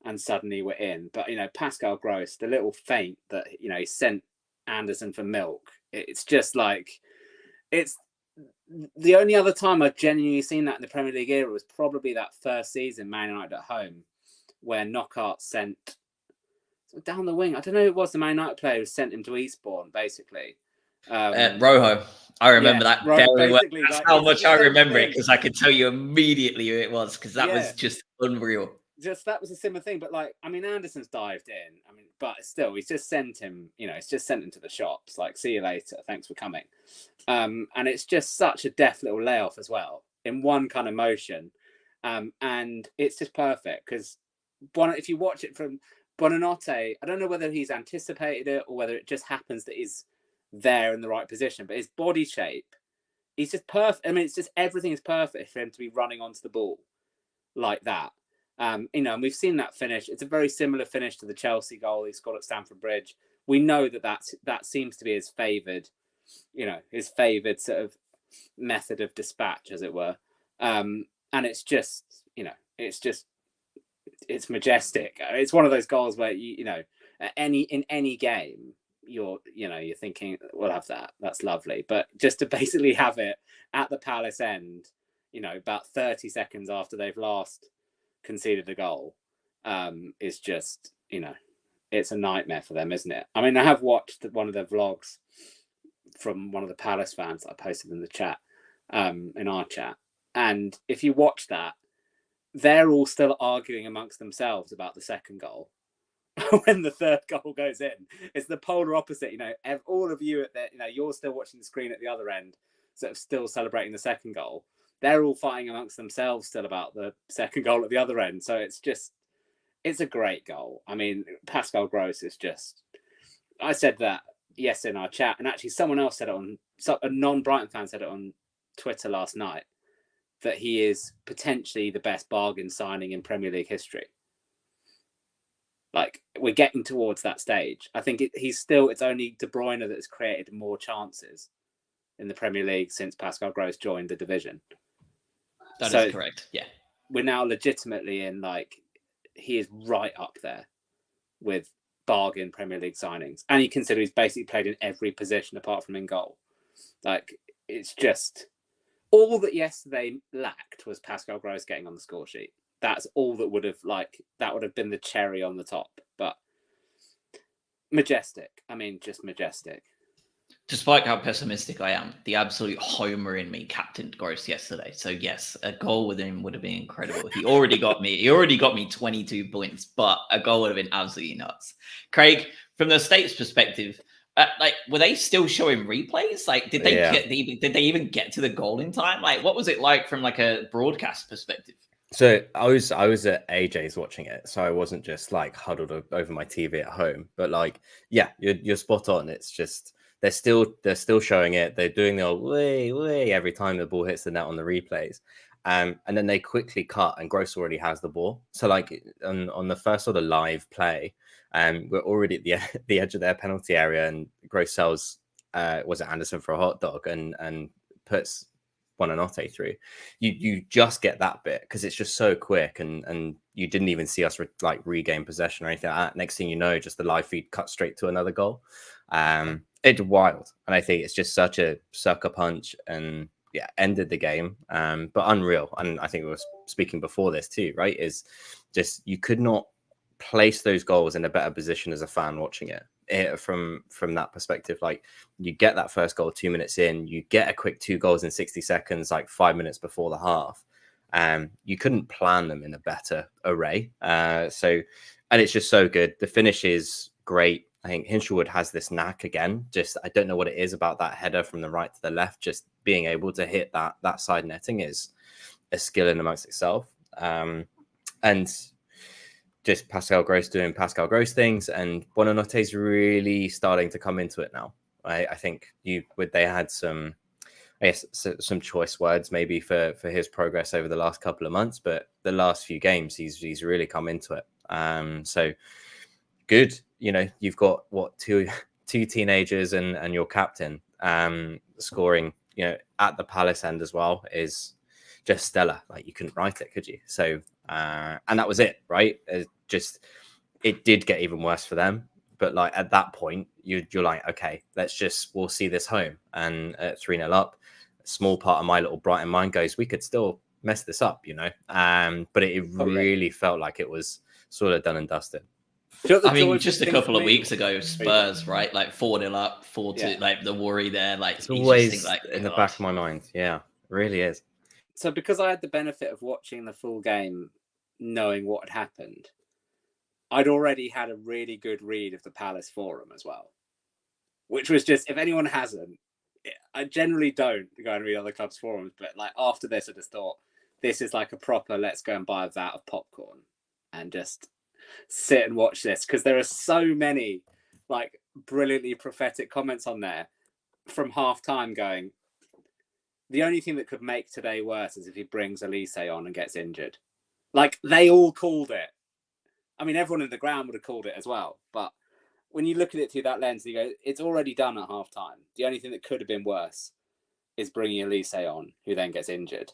and suddenly we're in. But, Pascal Gross, the little feint that, he sent Anderson for milk, it's just like, it's the only other time I've genuinely seen that in the Premier League era was probably that first season, Man United at home, where Knockaert sent down the wing. I don't know who it was, the Man United player who sent him to Eastbourne, basically. Rojo. I remember that very well. That's like, how much I remember it, because I could tell you immediately who it was, because that was just unreal. That was a similar thing, but Anderson's dived in. But still, he's just sent him. It's just sent him to the shops. Like, see you later. Thanks for coming. And it's just such a deft little layoff as well, in one kind of motion, and it's just perfect, because if you watch it from Buonanotte, I don't know whether he's anticipated it or whether it just happens that he's there in the right position, but his body shape, he's just perfect. It's just everything is perfect for him to be running onto the ball like that. And we've seen that finish. It's a very similar finish to the Chelsea goal he scored at Stamford Bridge. We know that seems to be his favoured, his favoured sort of method of dispatch, as it were. And it's just, it's majestic. It's one of those goals where in any game, you're thinking, we'll have that. That's lovely. But just to basically have it at the Palace end, about 30 seconds after they've last conceded a goal, is just, it's a nightmare for them, isn't it? I have watched one of their vlogs from one of the Palace fans that I posted in the chat, in our chat. And if you watch that, they're all still arguing amongst themselves about the second goal when the third goal goes in. It's the polar opposite. All of you at that, you're still watching the screen at the other end, sort of still celebrating the second goal. They're all fighting amongst themselves still about the second goal at the other end. So it's a great goal. Pascal Gross is just, I said that, yes, in our chat, and actually someone else said it a non-Brighton fan said it on Twitter last night, that he is potentially the best bargain signing in Premier League history. Like, we're getting towards that stage. I think it's only De Bruyne that has created more chances in the Premier League since Pascal Gross joined the division. That is correct. Yeah. We're now legitimately in, he is right up there with bargain Premier League signings. And you consider he's basically played in every position apart from in goal. It's just, all that yesterday lacked was Pascal Gross getting on the score sheet. That's all that would have been the cherry on the top. But majestic. Just majestic. Despite how pessimistic I am, the absolute homer in me captained Gross yesterday. So yes, a goal with him would have been incredible. He already got me 22 points, but a goal would have been absolutely nuts. Craig, from the States perspective, were they still showing replays? Did they even get to the goal in time? What was it like from a broadcast perspective? So I was at AJ's watching it, so I wasn't just huddled over my TV at home. But you're spot on. It's just they're still showing it. They're doing the old way every time the ball hits the net on the replays, and then they quickly cut, and Gross already has the ball. So on the first sort of live play, we're already at the edge of their penalty area, and Gross sells was it Anderson for a hot dog and puts Buonanotte through. You just get that bit because it's just so quick, and you didn't even see us regain possession or anything like that. Next thing you know, just the live feed cut straight to another goal. And it's wild. And I think it's just such a sucker punch and yeah, ended the game. But unreal. And I think we were speaking before this too, right? Is just you could not place those goals in a better position as a fan watching it. From that perspective, like you get that first goal 2 minutes in, you get a quick 2 goals in 60 seconds, like 5 minutes before the half. You couldn't plan them in a better array. So, and it's just so good. The finish is great. I think Hinshelwood has this knack again. Just I don't know what it is about that header from the right to the left. Just being able to hit that side netting is a skill in amongst itself. And just Pascal Gross doing Pascal Gross things, and Buonannote's really starting to come into it now. I think they had some, I guess, some choice words maybe for his progress over the last couple of months, but the last few games he's really come into it. So good. You know, you've got two teenagers and your captain scoring. You know, at the Palace end as well is just stellar. Like you couldn't write it, could you? So. And that was it, right? It did get even worse for them. But like at that point, you're like, okay, we'll see this home. And at 3-0 up, a small part of my little Brighton mind goes, we could still mess this up, you know? But it really felt like it was sort of done and dusted. I mean, just a couple of weeks ago, Spurs, right? Like 4-0 up, 4-2, like the worry there. Like it's always like, in the back of my mind. Yeah, it really is. So because I had the benefit of watching the full game, knowing what had happened, I'd already had a really good read of the Palace forum as well, which was just, if anyone hasn't, I generally don't go and read other clubs' forums, but like after this, I just thought this is like a proper, let's go and buy a vat of popcorn and just sit and watch this, because there are so many like brilliantly prophetic comments on there from half time going, the only thing that could make today worse is if he brings Elise on and gets injured. Like, they all called it. I mean, everyone in the ground would have called it as well. But when you look at it through that lens, you go, it's already done at half time. The only thing that could have been worse is bringing Elise on, who then gets injured.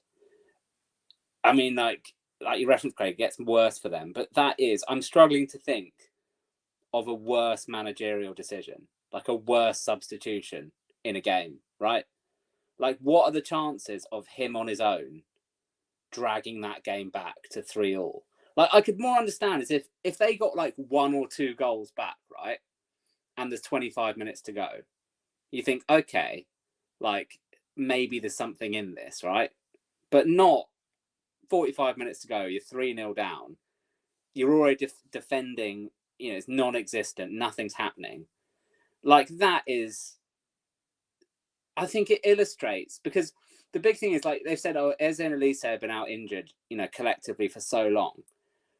I mean, like you referenced, Craig, it gets worse for them. But I'm struggling to think of a worse managerial decision, like a worse substitution in a game, right? Like, what are the chances of him on his own dragging that game back to 3-3? Like, I could more understand is if they got like 1 or 2 goals back, right? And there's 25 minutes to go. You think, okay, like maybe there's something in this, right? But not 45 minutes to go. You're 3-0 down. You're already defending, you know, it's non-existent. Nothing's happening. Like, that is... I think it illustrates, because the big thing is, like they've said, Eze and Elise have been out injured, you know, collectively for so long.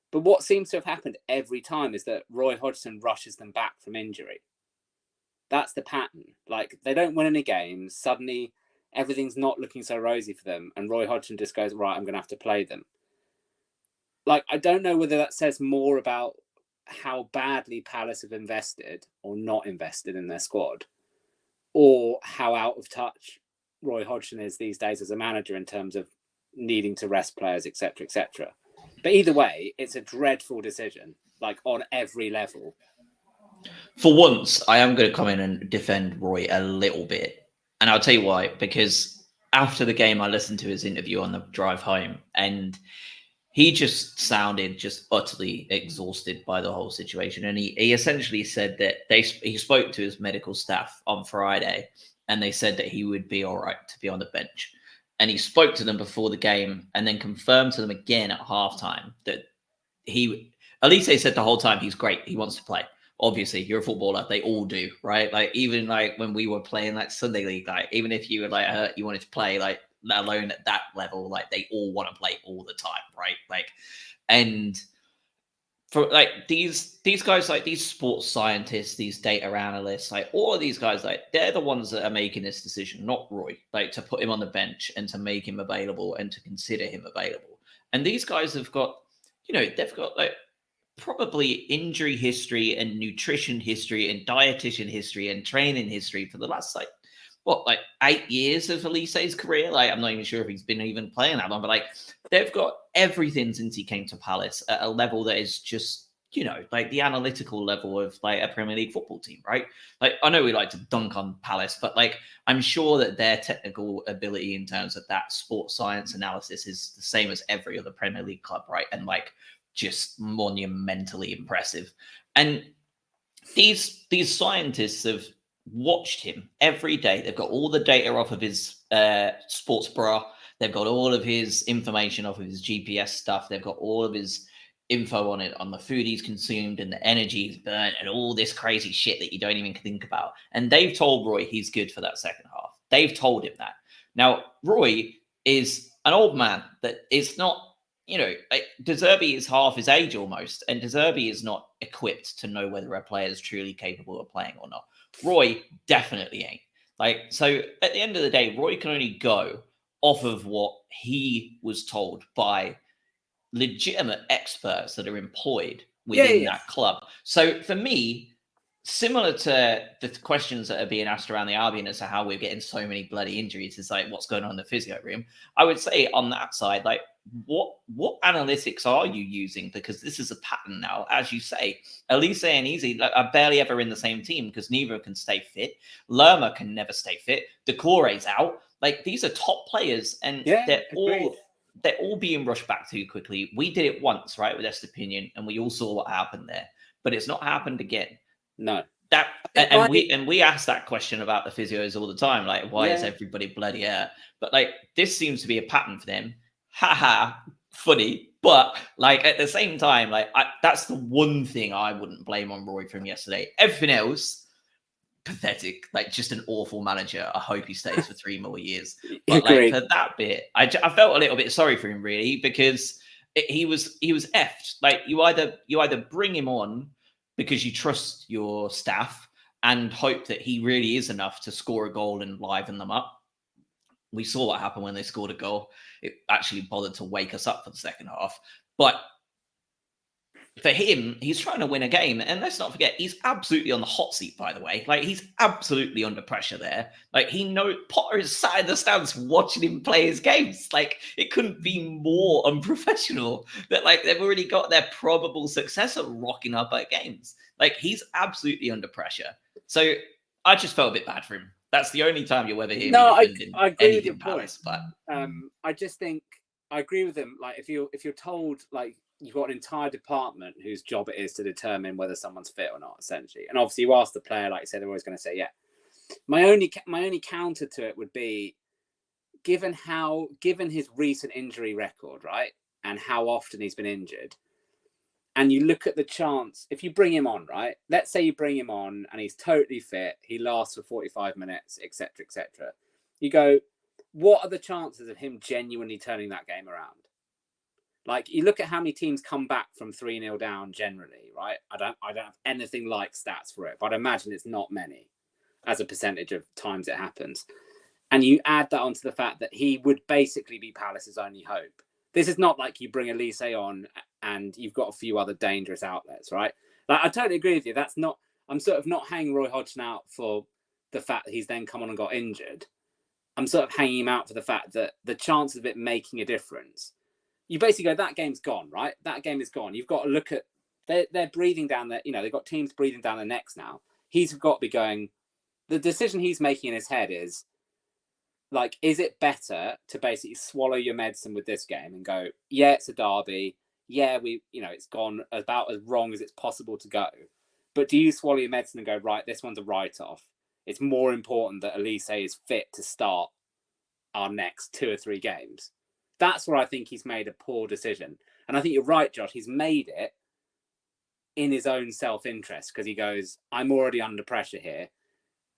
But what seems to have happened every time is that Roy Hodgson rushes them back from injury. That's the pattern. Like, they don't win any games. Suddenly, everything's not looking so rosy for them. And Roy Hodgson just goes, right, I'm going to have to play them. Like, I don't know whether that says more about how badly Palace have invested or not invested in their squad, or how out of touch Roy Hodgson is these days as a manager in terms of needing to rest players, etc., etc. But either way, it's a dreadful decision, like on every level. For once, I am going to come in and defend Roy a little bit. And I'll tell you why. Because after the game, I listened to his interview on the drive home, and he just sounded just utterly exhausted by the whole situation. And he essentially said that he spoke to his medical staff on Friday, and they said that he would be all right to be on the bench. And he spoke to them before the game and then confirmed to them again at halftime that Elise said the whole time he's great. He wants to play. Obviously, you're a footballer. They all do, right? Like, even like when we were playing like Sunday League, like even if you were like hurt, you wanted to play, like let alone at that level, like they all want to play all the time, right? Like, and for like these guys, like these sports scientists, these data analysts, like all of these guys, like they're the ones that are making this decision, not Roy, like to put him on the bench and to make him available and to consider him available. And these guys have got, you know, they've got like probably injury history and nutrition history and dietitian history and training history for the last like 8 years of Elise's career. Like, I'm not even sure if he's been even playing that long, but like they've got everything since he came to Palace at a level that is just you know, like the analytical level of like a Premier League football team, right? Like I know we like to dunk on Palace, but like I'm sure that their technical ability in terms of that sports science analysis is the same as every other Premier League club, right? And like just monumentally impressive. And these scientists have watched him every day. They've got all the data off of his sports bra. They've got all of his information off of his GPS stuff. They've got all of his info on it, on the food he's consumed and the energy he's burnt and all this crazy shit that you don't even think about. And they've told Roy he's good for that second half. They've told him that. Now, Roy is an old man that is not, you know, De Zerbi is half his age almost, and De Zerbi is not equipped to know whether a player is truly capable of playing or not. Roy definitely ain't. Like, so at the end of the day, Roy can only go off of what he was told by legitimate experts that are employed within that club. So for me, similar to the questions that are being asked around the Albion as to how we're getting so many bloody injuries, is like what's going on in the physio room. I would say on that side, like what analytics are you using? Because this is a pattern now, as you say. Elise and Easy are barely ever in the same team because neither can stay fit. Lerma can never stay fit. Decore's out. Like these are top players, and they're all being rushed back too quickly. We did it once, right, with Estepinian, and we all saw what happened there. But it's not happened again. No. That and we ask that question about the physios all the time, like why is everybody bloody out? But like this seems to be a pattern for them. Haha, funny. But like at the same time, like that's the one thing I wouldn't blame on Roy from yesterday. Everything else, pathetic. Like just an awful manager. I hope he stays for 3 more years. But like for that bit, I felt a little bit sorry for him really, because he was effed. Like you either bring him on because you trust your staff and hope that he really is enough to score a goal and liven them up. We saw what happened when they scored a goal. It actually bothered to wake us up for the second half. But for him, he's trying to win a game. And let's not forget, he's absolutely on the hot seat, by the way. Like, he's absolutely under pressure there. Like, Potter is sat in the stands watching him play his games. Like, it couldn't be more unprofessional that, like, they've already got their probable successor rocking up at games. Like, he's absolutely under pressure. So I just felt a bit bad for him. That's the only time you'll ever hear me defending I agree with your Palace, point. But I just think I agree with him. Like, if you're told, like, you've got an entire department whose job it is to determine whether someone's fit or not, essentially. And obviously, you ask the player, like you said, they're always going to say, yeah. My only counter to it would be, given his recent injury record, right, and how often he's been injured, and you look at the chance, if you bring him on, right, let's say you bring him on and he's totally fit, he lasts for 45 minutes, etc., etc. You go, what are the chances of him genuinely turning that game around? Like, you look at how many teams come back from 3-0 down generally, right? I don't have anything like stats for it, but I imagine it's not many as a percentage of times it happens. And you add that onto the fact that he would basically be Palace's only hope. This is not like you bring Elise on and you've got a few other dangerous outlets, right? Like, I totally agree with you. I'm sort of not hanging Roy Hodgson out for the fact that he's then come on and got injured. I'm sort of hanging him out for the fact that the chances of it making a difference, you basically go, that game's gone, right? That game is gone. You've got to look at, they're breathing down their, they've got teams breathing down their necks now. He's got to be going, the decision he's making in his head is, like, is it better to basically swallow your medicine with this game and go, yeah, it's a derby. Yeah, it's gone about as wrong as it's possible to go. But do you swallow your medicine and go, right, this one's a write-off. It's more important that Elise is fit to start our next 2 or 3 games. That's where I think he's made a poor decision. And I think you're right, Josh. He's made it in his own self-interest because he goes, I'm already under pressure here.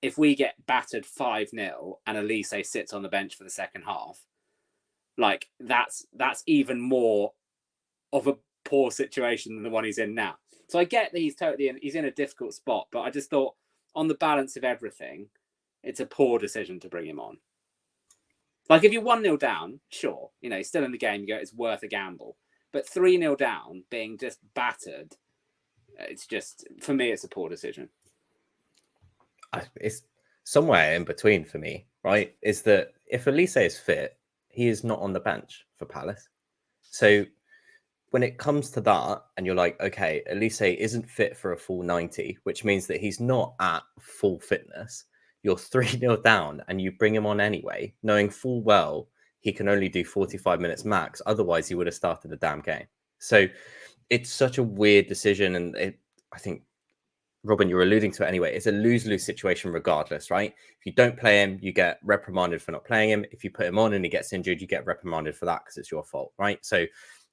If we get battered 5-0 and Elise sits on the bench for the second half, like that's even more of a poor situation than the one he's in now. So I get that he's in a difficult spot, but I just thought on the balance of everything, it's a poor decision to bring him on. Like, if you're 1-0 down, sure, he's still in the game, you go, it's worth a gamble. But 3-0 down, being just battered, it's just, for me, it's a poor decision. It's somewhere in between for me, right? Is that if Elise is fit, he is not on the bench for Palace. So when it comes to that, and you're like, okay, Elise isn't fit for a full 90, which means that he's not at full fitness. You're 3-0 down and you bring him on anyway, knowing full well he can only do 45 minutes max. Otherwise, he would have started the damn game. So it's such a weird decision. And I think, Robin, you're alluding to it anyway. It's a lose-lose situation regardless, right? If you don't play him, you get reprimanded for not playing him. If you put him on and he gets injured, you get reprimanded for that because it's your fault, right? So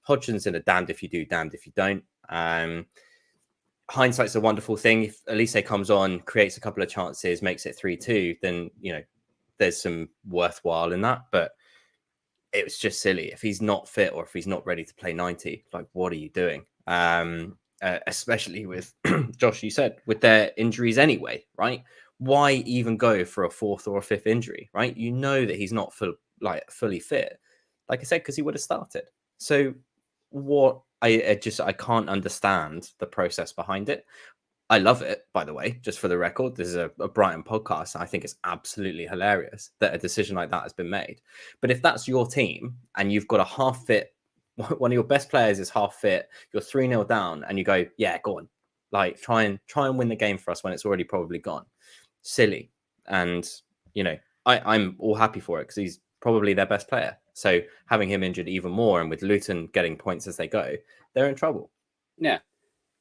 Hodgson's in a damned if you do, damned if you don't. Hindsight's a wonderful thing. If Elise comes on, creates a couple of chances, makes it 3-2, then, there's some worthwhile in that. But it was just silly. If he's not fit or if he's not ready to play 90, like, what are you doing? Especially with Josh, you said, with their injuries anyway, right? Why even go for a fourth or a fifth injury, right? You know that he's not fully fit. Like I said, because he would have started. So what I can't understand the process behind it. I love it, by the way, just for the record. This is a Brighton podcast. I think it's absolutely hilarious that a decision like that has been made. But if that's your team and you've got a half fit, one of your best players is half fit, you're 3-0 down and you go, yeah, go on. Like, try and win the game for us when it's already probably gone. Silly. And, I'm all happy for it because he's probably their best player. So having him injured even more, and with Luton getting points as they go, they're in trouble. Yeah,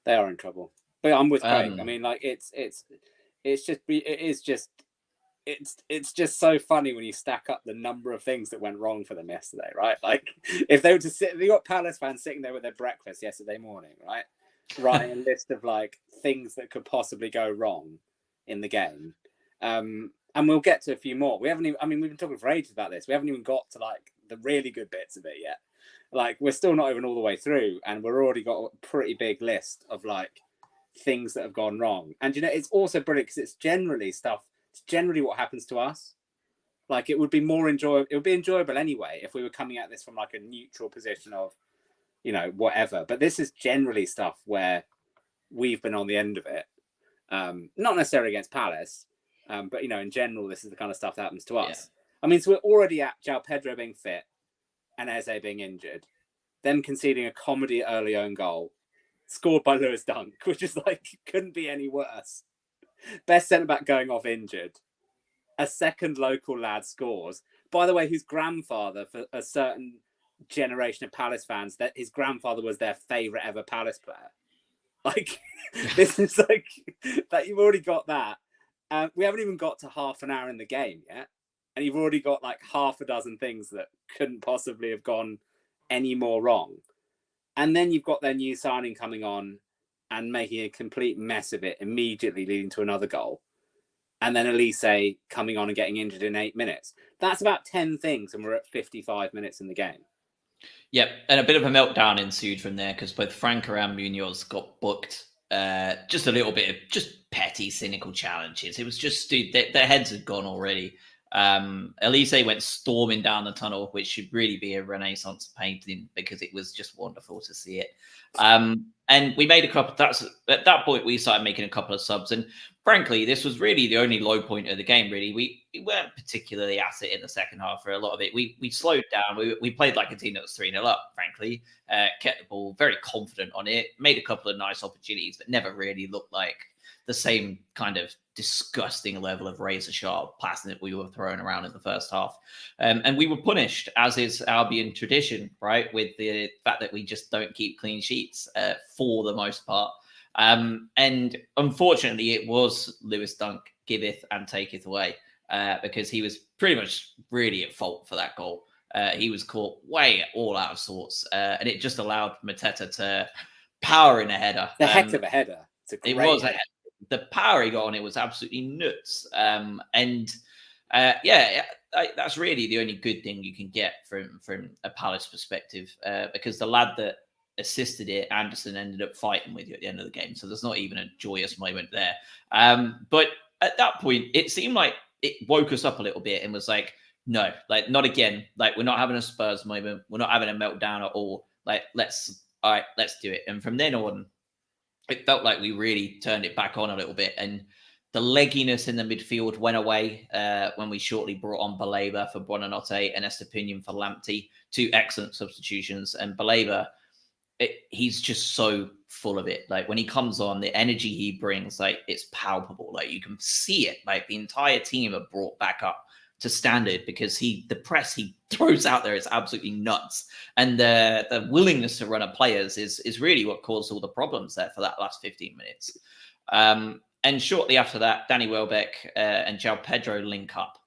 they are in trouble. But I'm with Craig. I mean, like, it's just so funny when you stack up the number of things that went wrong for them yesterday, right? Like, if they were to sit, you got Palace fans sitting there with their breakfast yesterday morning, right? Writing a list of like things that could possibly go wrong in the game. And we'll get to a few more. We've been talking for ages about this. We haven't even got to like the really good bits of it yet. Like, we're still not even all the way through, and we're already got a pretty big list of like things that have gone wrong. And it's also brilliant because it's generally what happens to us. Like, it would be enjoyable. It would be enjoyable anyway if we were coming at this from like a neutral position of, whatever. But this is generally stuff where we've been on the end of it. Not necessarily against Palace, but in general, this is the kind of stuff that happens to us. Yeah. I mean, so we're already at João Pedro being fit and Eze being injured, then conceding a comedy early own goal, scored by Lewis Dunk, which is like, couldn't be any worse. Best centre-back going off injured. A second local lad scores. By the way, whose grandfather, for a certain generation of Palace fans, that his grandfather was their favourite ever Palace player. Like, this is like, that you've already got that. We haven't even got to half an hour in the game yet. And you've already got like half a dozen things that couldn't possibly have gone any more wrong. And then you've got their new signing coming on and making a complete mess of it, immediately leading to another goal. And then Elise coming on and getting injured in 8 minutes. That's about 10 things, and we're at 55 minutes in the game. Yep, and a bit of a meltdown ensued from there because both Franco and Munoz got booked. Just a little bit of just petty, cynical challenges. It was just, dude, their heads had gone already. Elise went storming down the tunnel, which should really be a Renaissance painting because it was just wonderful to see it. And we made a couple. At that point, we started making a couple of subs, and frankly, this was really the only low point of the game. Really, we weren't particularly at it in the second half for a lot of it. We slowed down. We played like a team that was 3-0 up. Frankly, kept the ball very confident on it. Made a couple of nice opportunities, but never really looked like the same kind of disgusting level of razor sharp passing that we were throwing around in the first half. And we were punished, as is Albion tradition, right? With the fact that we just don't keep clean sheets for the most part. And unfortunately, it was Lewis Dunk giveth and taketh away because he was pretty much really at fault for that goal. He was caught way all out of sorts, and it just allowed Mateta to power in a header. The heck of a header. It was header. The power he got on it was absolutely nuts. That's really the only good thing you can get from a Palace perspective, because the lad that assisted it, Anderson, ended up fighting with you at the end of the game. So there's not even a joyous moment there. But at that point, it seemed like it woke us up a little bit and was like, no, like, not again. Like, we're not having a Spurs moment. We're not having a meltdown at all. Like, let's do it. And from then on, it felt like we really turned it back on a little bit. And the legginess in the midfield went away when we shortly brought on Baleba for Buonanotte and Estepinian for Lamptey, two excellent substitutions. And Baleba, he's just so full of it. Like when he comes on, the energy he brings, like it's palpable. Like you can see it. Like the entire team are brought back up to standard because the press he throws out there is absolutely nuts. And the willingness to run at players is really what caused all the problems there for that last 15 minutes. And shortly after that, Danny Welbeck and João Pedro link up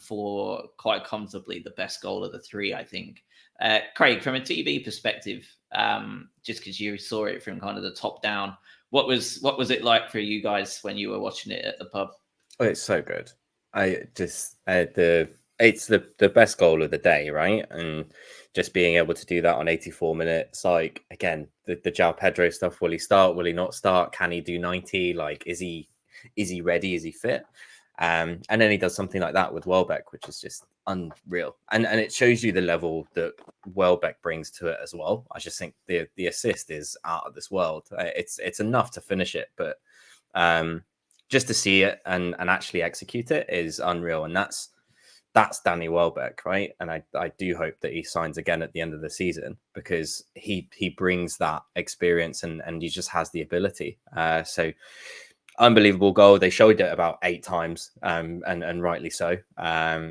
for quite comfortably the best goal of the three, I think. Craig, from a TV perspective, just because you saw it from kind of the top down, what was it like for you guys when you were watching it at the pub? Oh, it's so good. It's the best goal of the day, right? And just being able to do that on 84 minutes, like again, the João Pedro stuff. Will he start? Will he not start? Can he do 90? Like, is he ready? Is he fit? And then he does something like that with Welbeck, which is just unreal. And it shows you the level that Welbeck brings to it as well. I just think the assist is out of this world. It's enough to finish it, but just to see it and actually execute it is unreal. And that's Danny Welbeck, right? And I do hope that he signs again at the end of the season because he brings that experience and he just has the ability. So unbelievable goal. They showed it about 8 times, and rightly so.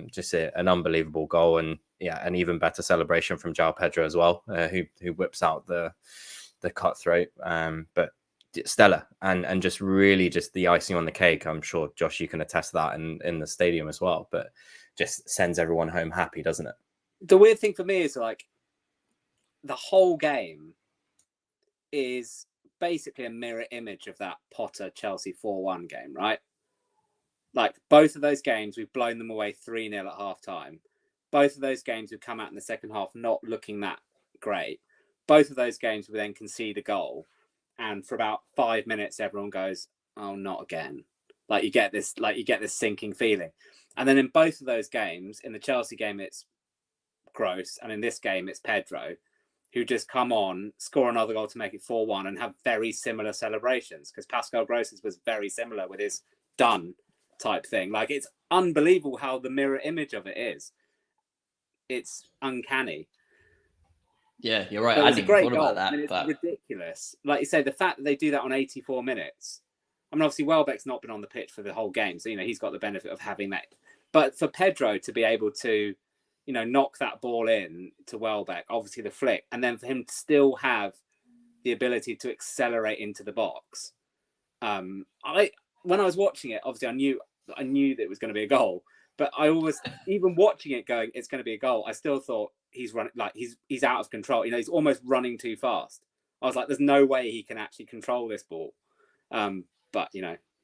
Just an unbelievable goal, and yeah, an even better celebration from João Pedro as well, who whips out the cutthroat. But stellar, and just really just the icing on the cake. I'm sure Josh, you can attest to that in the stadium as well. But just sends everyone home happy, doesn't it? The weird thing for me is like the whole game is basically a mirror image of that Potter Chelsea 4-1 game, right? Like both of those games, we've blown them away 3-0 at half time. Both of those games we've come out in the second half not looking that great. Both of those games we then concede a goal. And for about 5 minutes, everyone goes, "Oh, not again." Like you get this sinking feeling. And then in both of those games, in the Chelsea game, it's Gross. And in this game, it's Pedro, who just come on, score another goal to make it 4-1 and have very similar celebrations because Pascal Gross's was very similar with his done type thing. Like it's unbelievable how the mirror image of it is. It's uncanny. Yeah, you're right. But I it's a didn't great thought goal. about that. I mean, it's But ridiculous. Like you say, the fact that they do that on 84 minutes. I mean, obviously, Welbeck's not been on the pitch for the whole game, so he's got the benefit of having that. But for Pedro to be able to, knock that ball in to Welbeck, obviously the flick, and then for him to still have the ability to accelerate into the box. When I was watching it, obviously I knew that it was going to be a goal, but I always, even watching it going, it's going to be a goal, I still thought he's running like he's out of control. He's almost running too fast. I was like, there's no way he can actually control this ball. But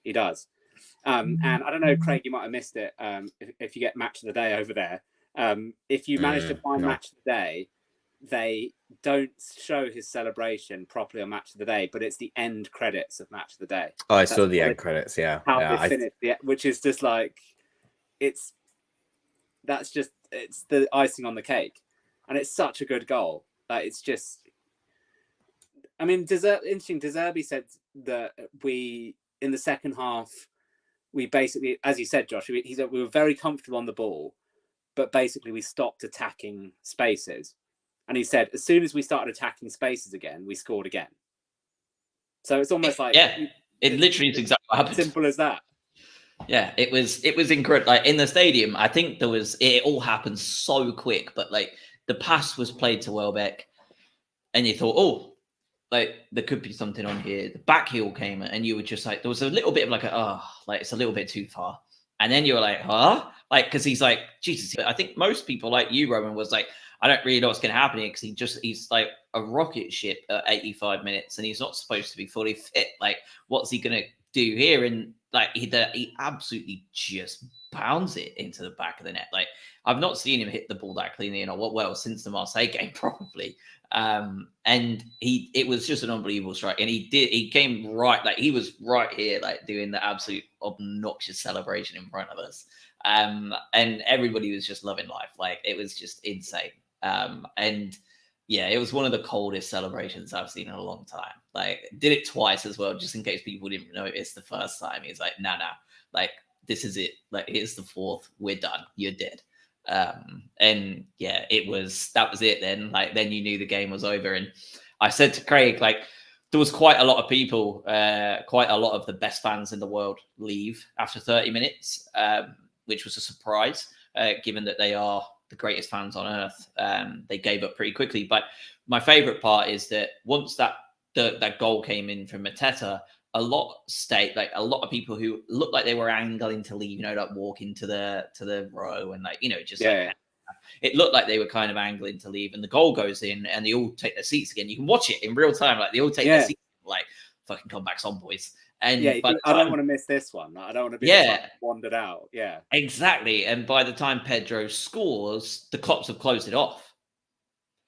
he does. And I don't know, Craig, you might have missed it. If you get match of the day over there, if you manage to find match of the day, they don't show his celebration properly on match of the day, but it's the end credits of match of the day. Oh, I saw the end credits. Yeah, how they finished, which is just like it's the icing on the cake, and it's such a good goal. Like it's just. I mean, De Zerbi said that in the second half, we basically, as you said, Josh, we were very comfortable on the ball, but basically we stopped attacking spaces. And he said, as soon as we started attacking spaces again, we scored again. So it's almost like... Yeah, it literally is exactly what happened. Simple as that. Yeah, it was incredible. Like in the stadium, I think it all happened so quick, but like the pass was played to Welbeck and you thought, oh, like there could be something on here. The back heel came and you were just like, there was a little bit of like it's a little bit too far. And then you were like, huh? Like, because he's like, Jesus. I think most people like you, Roman, was like, I don't really know what's going to happen here because he's like a rocket ship at 85 minutes and he's not supposed to be fully fit. Like, what's he going to do here? And like, he absolutely just pounds it into the back of the net. Like, I've not seen him hit the ball that cleanly since the Marseille game, probably. And it was just an unbelievable strike. And he came right, like he was right here, like doing the absolute obnoxious celebration in front of us. And everybody was just loving life. Like it was just insane. And yeah, it was one of the coldest celebrations I've seen in a long time. Like did it twice as well, just in case people didn't notice the first time. He's like, nah, like this is it. Like here's the fourth. We're done. You're dead. And yeah, that was it then. Like then you knew the game was over. And I said to Craig, like, there was quite a lot of people, quite a lot of the best fans in the world leave after 30 minutes, which was a surprise, given that they are the greatest fans on earth. They gave up pretty quickly. But my favorite part is that once that goal came in from Mateta, a lot of people who looked like they were angling to leave, like walk into the row and it looked like they were kind of angling to leave, and the goal goes in and they all take their seats again. You can watch it in real time. Like they all take their seats, like fucking comebacks on, boys. And I don't want to miss this one. Like, I don't want to be wandered out. Yeah, exactly. And by the time Pedro scores, the cops have closed it off.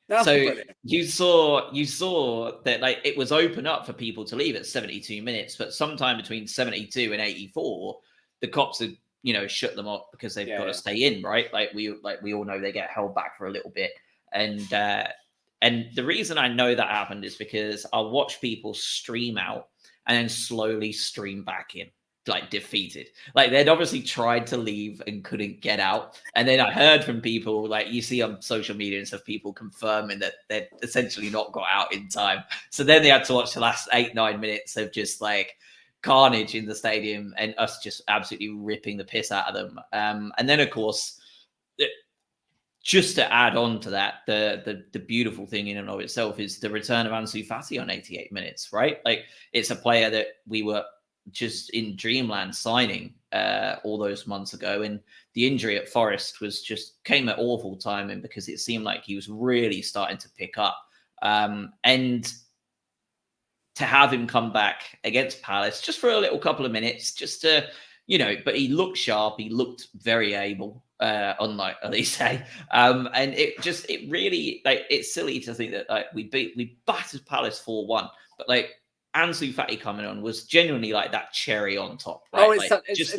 That's so brilliant. you saw that like it was open up for people to leave at 72 minutes, but sometime between 72 and 84, the cops had shut them up because they've got to stay in, right? Like we all know they get held back for a little bit, and the reason I know that happened is because I watch people stream out and then slowly stream back in, like defeated. Like they'd obviously tried to leave and couldn't get out. And then I heard from people, like you see on social media and stuff, people confirming that they'd essentially not got out in time. So then they had to watch the last 8-9 minutes of just like carnage in the stadium and us just absolutely ripping the piss out of them. And then of course, just to add on to that, the beautiful thing in and of itself is the return of Ansu Fati on 88 minutes, right? Like it's a player that we were just in dreamland signing all those months ago, and the injury at Forest came at awful timing because it seemed like he was really starting to pick up, and to have him come back against Palace just for a little couple of minutes, just to but he looked sharp, he looked very able, unlike Elise, and it really, like, it's silly to think that like we battered Palace 4-1, but like Ansu Fati coming on was genuinely like that cherry on top, right? It's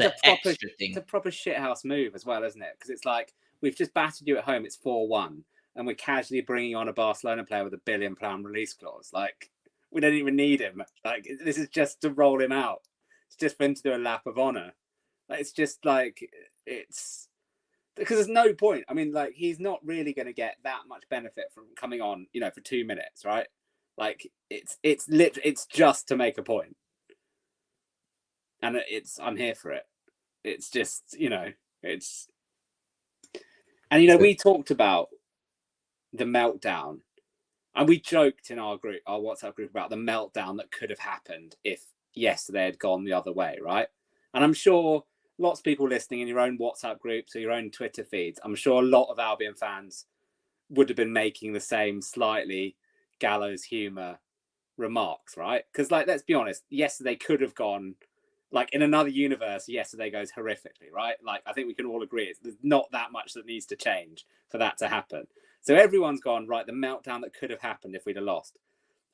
a proper shithouse move as well, isn't it? Because it's like we've just battered you at home, it's 4-1, and we're casually bringing on a Barcelona player with £1 billion release clause. Like we don't even need him. Like this is just to roll him out. It's just for him to do a lap of honor. Like it's just like it's because there's no point. I mean, like he's not really going to get that much benefit from coming on, for 2 minutes, right? Like it's just to make a point, and I'm here for it. It's just we talked about the meltdown, and we joked in our WhatsApp group about the meltdown that could have happened if yesterday had gone the other way, right? And I'm sure lots of people listening in your own WhatsApp groups or your own Twitter feeds, I'm sure a lot of Albion fans would have been making the same slightly gallows humor remarks, right? Because like, let's be honest, yesterday could have gone like in another universe. Yesterday goes horrifically, right? Like I think we can all agree there's not that much that needs to change for that to happen. So everyone's gone, right, the meltdown that could have happened if we'd have lost.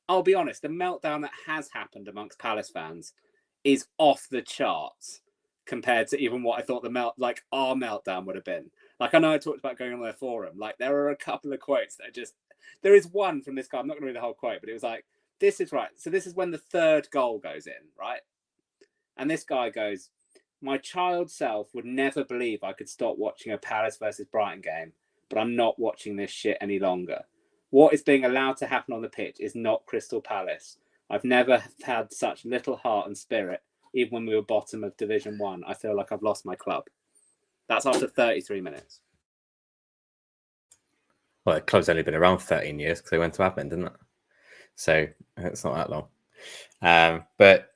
I'll be honest, the meltdown that has happened amongst Palace fans is off the charts compared to even what I thought our meltdown would have been. Like I know I talked about going on their forum. Like there are a couple of quotes that are just. There is one from this guy. I'm not going to read the whole quote, but it was like, "This is right." So this is when the third goal goes in, right? And this guy goes, "My child self would never believe I could stop watching a Palace versus Brighton game, but I'm not watching this shit any longer. What is being allowed to happen on the pitch is not Crystal Palace. I've never had such little heart and spirit. Even when we were bottom of Division 1, I feel like I've lost my club." That's after 33 minutes. Well, the club's only been around 13 years because they went to admin, didn't it? So it's not that long. But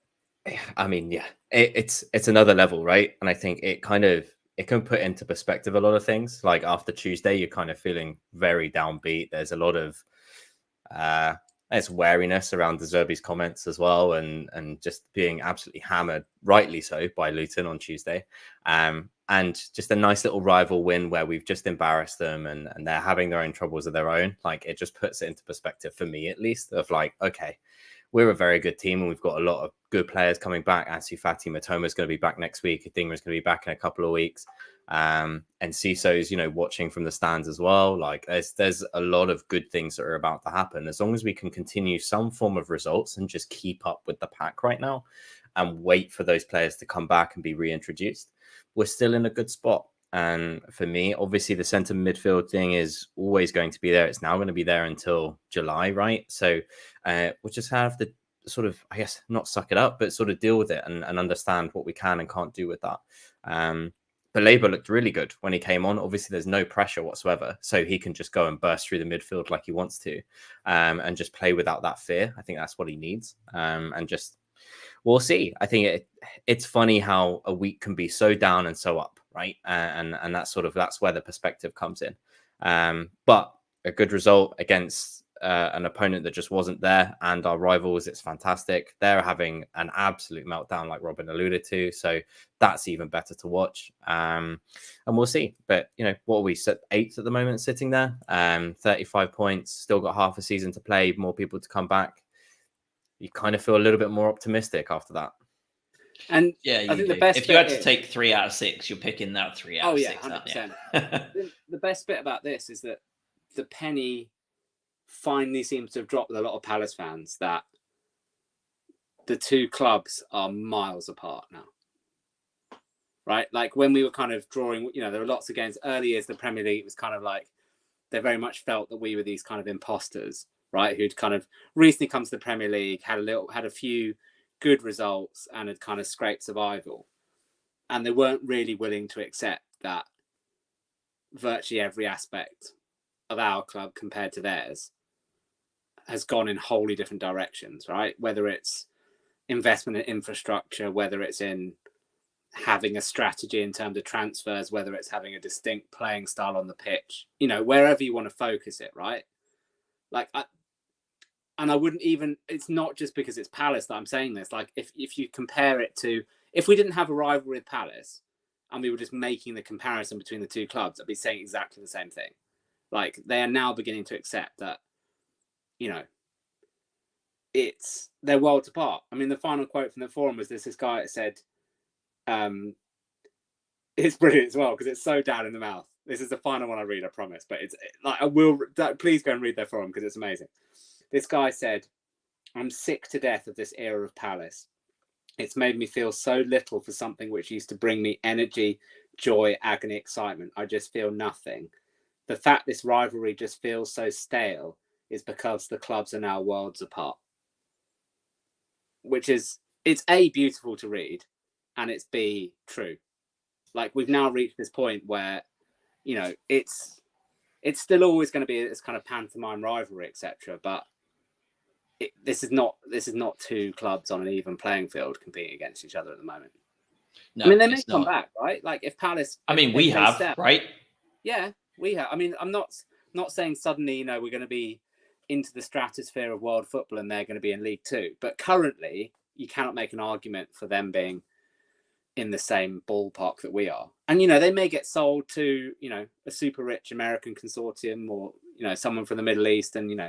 I mean, yeah, it's another level, right? And I think it can put into perspective a lot of things. Like after Tuesday, you're kind of feeling very downbeat. There's a lot of wariness around De Zerbi's comments as well, and just being absolutely hammered, rightly so, by Luton on Tuesday. And just a nice little rival win where we've just embarrassed them and they're having their own troubles of their own. Like it just puts it into perspective for me, at least, of like, okay, we're a very good team and we've got a lot of good players coming back. Ansu Fati, Matoma's going to be back next week. Adingra's going to be back in a couple of weeks. And Cisso's, watching from the stands as well. Like there's a lot of good things that are about to happen. As long as we can continue some form of results and just keep up with the pack right now and wait for those players to come back and be reintroduced, we're still in a good spot. And for me, obviously, the centre midfield thing is always going to be there. It's now going to be there until July, right? So we'll just have to sort of, I guess, not suck it up, but sort of deal with it and understand what we can and can't do with that. But Labour looked really good when he came on. Obviously, there's no pressure whatsoever, so he can just go and burst through the midfield like he wants to, and just play without that fear. I think that's what he needs, and just we'll see. I think it's funny how a week can be so down and so up, right? And that's where the perspective comes in. But a good result against an opponent that just wasn't there, and our rivals, it's fantastic. They're having an absolute meltdown, like Robin alluded to. So that's even better to watch. And we'll see. But what are we, set 8th at the moment, sitting there? 35 points, still got half a season to play, more people to come back. You kind of feel a little bit more optimistic after that. And yeah, I think do. the best if you had to is, take 3 out of 6, you're picking that 3 out of 6. 100%. The best bit about this is that the penny finally seems to have dropped with a lot of Palace fans that the two clubs are miles apart now. Right? Like when we were kind of drawing, there were lots of games early as the Premier League, it was kind of like they very much felt that we were these kind of imposters, right? Who'd kind of recently come to the Premier League, had a few good results and had kind of scraped survival. And they weren't really willing to accept that virtually every aspect of our club compared to theirs has gone in wholly different directions, right? Whether it's investment in infrastructure, whether it's in having a strategy in terms of transfers, whether it's having a distinct playing style on the pitch, wherever you want to focus it, right? And I wouldn't even, it's not just because it's Palace that I'm saying this. Like if you compare it to, if we didn't have a rivalry with Palace and we were just making the comparison between the two clubs, I'd be saying exactly the same thing. Like they are now beginning to accept that, they're worlds apart. I mean, the final quote from the forum was this guy that said, it's brilliant as well because it's so down in the mouth. This is the final one I read, I promise. But it's like, please go and read their forum because it's amazing. This guy said, "I'm sick to death of this era of Palace. It's made me feel so little for something which used to bring me energy, joy, agony, excitement. I just feel nothing. The fact this rivalry just feels so stale is because the clubs are now worlds apart." Which is, it's A, beautiful to read, and it's B, true. Like we've now reached this point where, it's still always going to be this kind of pantomime rivalry, etc. But this is not two clubs on an even playing field competing against each other at the moment. No, I mean, they may come back, right? Like if Palace, we have, right? Yeah, we have. I mean, I'm not saying suddenly, we're going to be into the stratosphere of world football and they're going to be in League Two. But currently, you cannot make an argument for them being in the same ballpark that we are. And, they may get sold to, a super rich American consortium or, someone from the Middle East and,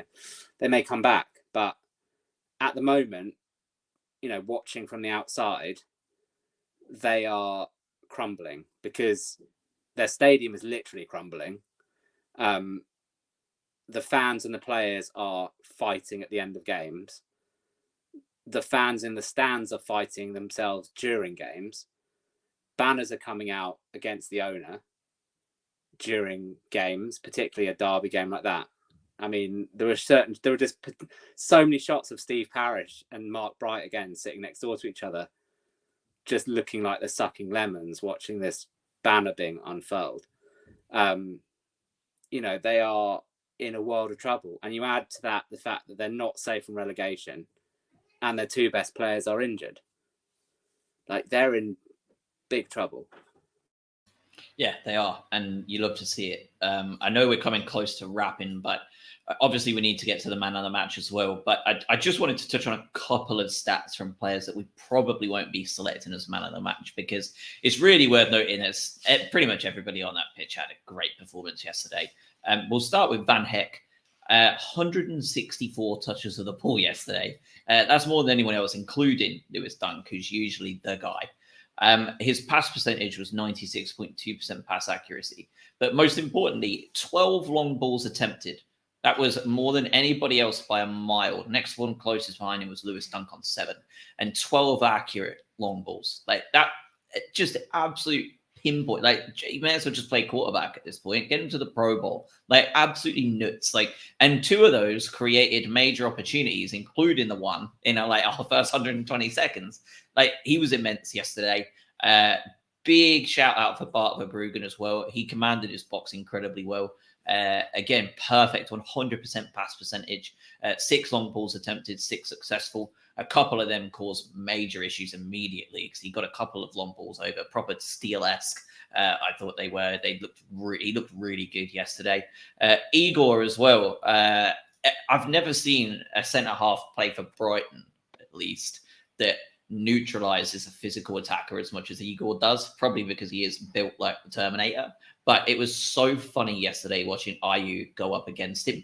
they may come back. But at the moment, watching from the outside, they are crumbling because their stadium is literally crumbling. The fans and the players are fighting at the end of games. The fans in the stands are fighting themselves during games. Banners are coming out against the owner during games, particularly a derby game like that. I mean, there were just so many shots of Steve Parish and Mark Bright again sitting next door to each other, just looking like they're sucking lemons, watching this banner being unfurled. They are in a world of trouble. And you add to that the fact that they're not safe from relegation and their two best players are injured. Like they're in big trouble. Yeah, they are. And you love to see it. I know we're coming close to wrapping, but obviously we need to get to the man of the match as well. But I just wanted to touch on a couple of stats from players that we probably won't be selecting as man of the match, because it's really worth noting as pretty much everybody on that pitch had a great performance yesterday. We'll start with Van Heck. 164 touches of the ball yesterday. That's more than anyone else, including Lewis Dunk, who's usually the guy. His pass percentage was 96.2% pass accuracy. But most importantly, 12 long balls attempted. That was more than anybody else by a mile. Next one closest behind him was Lewis Dunk on 7. And 12 accurate long balls. Like that, just absolute pinpoint. Like, you may as well just play quarterback at this point. Get him to the Pro Bowl. Like, absolutely nuts. Like, and 2 of those created major opportunities, including the one in like our first 120 seconds. Like, he was immense yesterday. Big shout out for Bart Verbruggen as well. He commanded his box incredibly well. Again, perfect 100% pass percentage. 6 long balls attempted, 6 successful. A couple of them caused major issues immediately because he got a couple of long balls over, proper Steele-esque. I thought they were. He looked really good yesterday. Igor as well. I've never seen a centre half play for Brighton, at least, that neutralizes a physical attacker as much as Igor does, probably because he is built like the Terminator. But it was so funny yesterday watching Ayew go up against him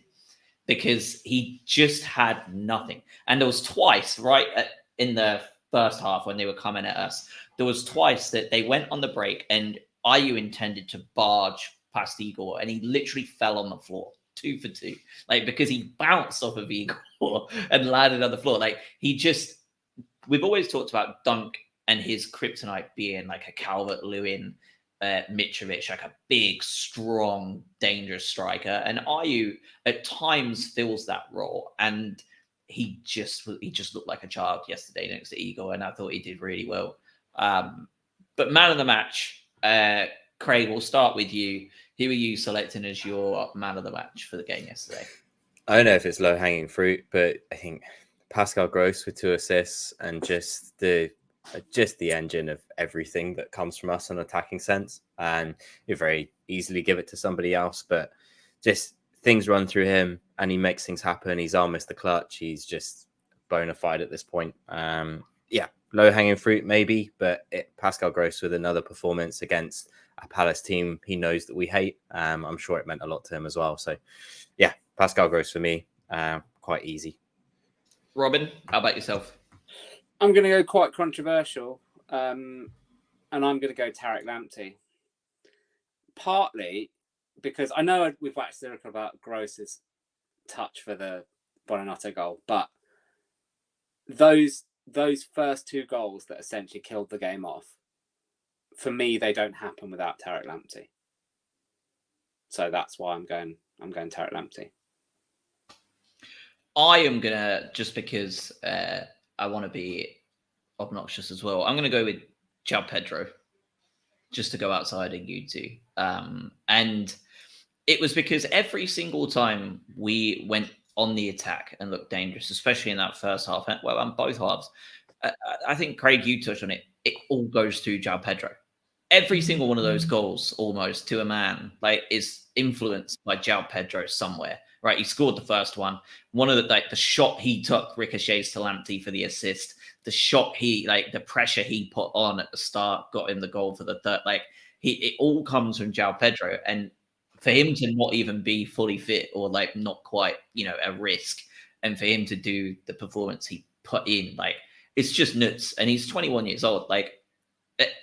because he just had nothing. And there was twice, right, in the first half when they were coming at us, there was twice that they went on the break and Ayew intended to barge past Igor and he literally fell on the floor. 2 for 2, like, because he bounced off of Igor and landed on the floor. Like, we've always talked about Dunk and his kryptonite being like a Calvert-Lewin, Mitrovic, like a big, strong, dangerous striker. And Ayew at times fills that role. And he just looked like a child yesterday next to Igor, and I thought he did really well. But man of the match, Craig, we'll start with you. Who are you selecting as your man of the match for the game yesterday? I don't know if it's low-hanging fruit, but I think Pascal Gross with 2 assists and just the engine of everything that comes from us in attacking sense. And you very easily give it to somebody else, but just things run through him and he makes things happen. He's almost the clutch. He's just bona fide at this point. Low-hanging fruit maybe, but Pascal Gross with another performance against a Palace team he knows that we hate. I'm sure it meant a lot to him as well. So, yeah, Pascal Gross for me, quite easy. Robin, how about yourself? I'm going to go quite controversial, and I'm going to go Tariq Lamptey. Partly because I know we've waxed lyrical about Gross's touch for the Buonanotte goal, but those first 2 goals that essentially killed the game off, for me, they don't happen without Tariq Lamptey. So that's why I'm going Tariq Lamptey. I am gonna, just because I want to be obnoxious as well, I'm gonna go with João Pedro, just to go outside and you two. And it was because every single time we went on the attack and looked dangerous, especially in that first half, well, on both halves, I think, Craig, you touched on it. It all goes through João Pedro. Every single one of those goals, almost to a man, like, is influenced by João Pedro somewhere. Right, he scored the first one. One of the shot he took ricochets to Lamptey for the assist. The shot the pressure he put on at the start got him the goal for the third. Like, it all comes from João Pedro, and for him to not even be fully fit or like not quite, a risk, and for him to do the performance he put in, like, it's just nuts. And he's 21 years old. Like,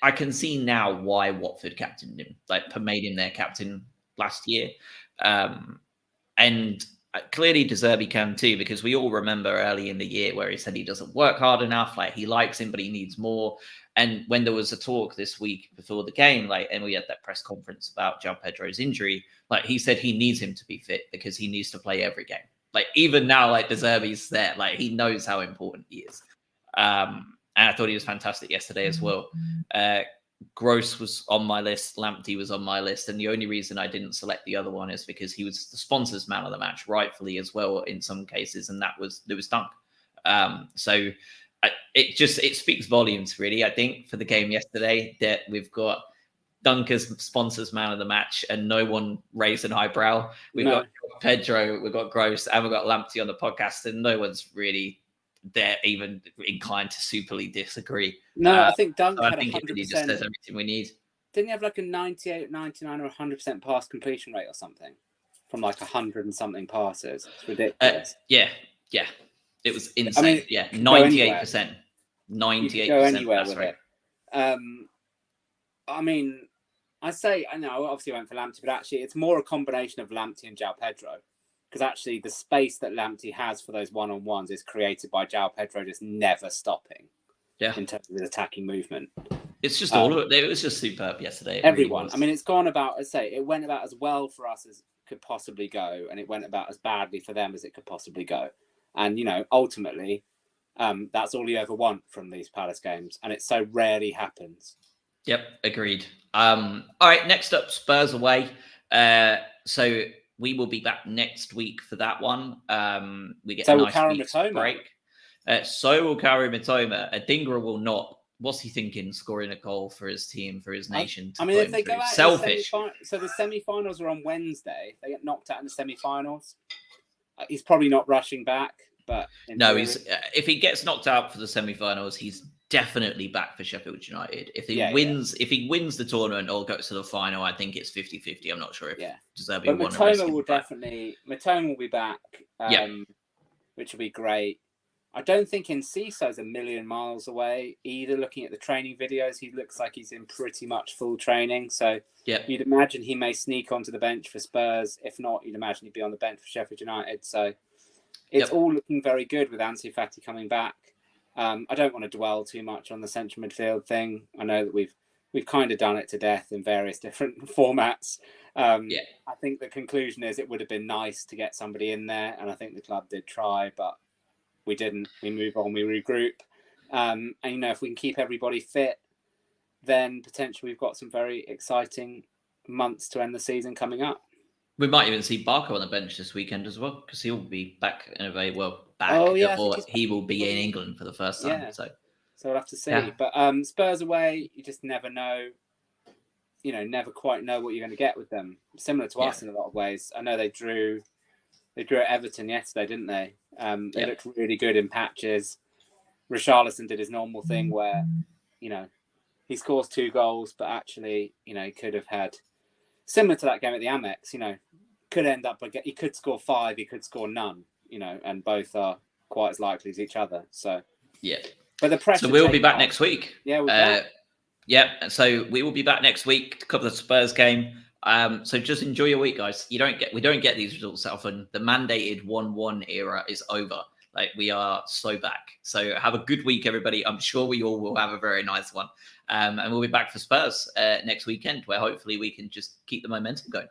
I can see now why Watford captained him, like, made him their captain last year. And clearly De Zerbi can too, because we all remember early in the year where he said he doesn't work hard enough, like, he likes him, but he needs more. And when there was a talk this week before the game, like, and we had that press conference about João Pedro's injury, like, he said he needs him to be fit because he needs to play every game. Like, even now, like, De Zerbi's there, like, he knows how important he is. And I thought he was fantastic yesterday as well. Gross was on my list, Lamptey was on my list, and the only reason I didn't select the other one is because he was the sponsors man of the match, rightfully as well in some cases, and that was Lewis Dunk. So it speaks volumes, really, I think, for the game yesterday, that we've got Dunk as sponsors man of the match and no one raised an eyebrow. We've got Pedro, we've got Gross, and we've got Lamptey on the podcast, and no one's really they're even inclined to superly disagree. No, I think Dunk so had I think 100%. it really just says everything we need. Didn't he have like a 98, 99 or 100% pass completion rate or something from like 100 and something passes? It's ridiculous. Yeah. It was insane. I mean, 98%. 98%. Go anywhere with right. it. I mean, I know, obviously I went for Lamptey, but actually it's more a combination of Lamptey and João Pedro. Because actually the space that Lamptey has for those one-on-ones is created by João Pedro just never stopping in terms of his attacking movement. It's just all of it. It was just superb yesterday. It Everyone. really was. I mean, it's gone about, I say, it went about as well for us as could possibly go, and it went about as badly for them as it could possibly go. And, you know, ultimately, that's all you ever want from these Palace games, and it so rarely happens. Yep, agreed. All right, next up, Spurs away. So we will be back next week for that one. We get So a will nice Karen week's Mitoma. break. So will Kaoru Mitoma. Adingra will not. What's he thinking? Scoring a goal for his team, for his nation. I mean, if they go out, selfish. So the semi-finals are on Wednesday. They get knocked out in the semi-finals. He's probably not rushing back, but no, he's if he gets knocked out for the semi-finals, he's definitely back for Sheffield United. If he wins, if he wins the tournament or goes to the final, I think it's 50-50. I'm not sure if Deserbi but will Mitoma will definitely Mitoma will be back, which will be great. I don't think Enciso's a million miles away either. Looking at the training videos, he looks like he's in pretty much full training. So you'd imagine he may sneak onto the bench for Spurs. If not, you'd imagine he'd be on the bench for Sheffield United. So it's all looking very good with Ansu Fati coming back. I don't want to dwell too much on the central midfield thing. I know that we've kind of done it to death in various different formats. I think the conclusion is it would have been nice to get somebody in there, and I think the club did try, but we didn't. We move on, we regroup. And, you know, if we can keep everybody fit, then potentially we've got some very exciting months to end the season coming up. We might even see Barker on the bench this weekend as well, because he'll be back in a very or he will be in England for the first time. Yeah. So we'll have to see. But Spurs away, you just never know. You know, never quite know what you're going to get with them. Similar to us in a lot of ways. I know they drew at Everton yesterday, didn't they? They looked really good in patches. Richarlison did his normal thing where, you know, he scores 2 goals, but actually, you know, he could have had, similar to that game at the Amex, you know, could end up, he could score 5, he could score none, you know, and both are quite as likely as each other. So, but the pressure. So we'll be back next week. Yeah, we're back. So we will be back next week to cover the Spurs game. So just enjoy your week, guys. We don't get these results often. The mandated 1-1 era is over. Like, we are so back. So have a good week, everybody. I'm sure we all will have a very nice one. And we'll be back for Spurs next weekend, where hopefully we can just keep the momentum going.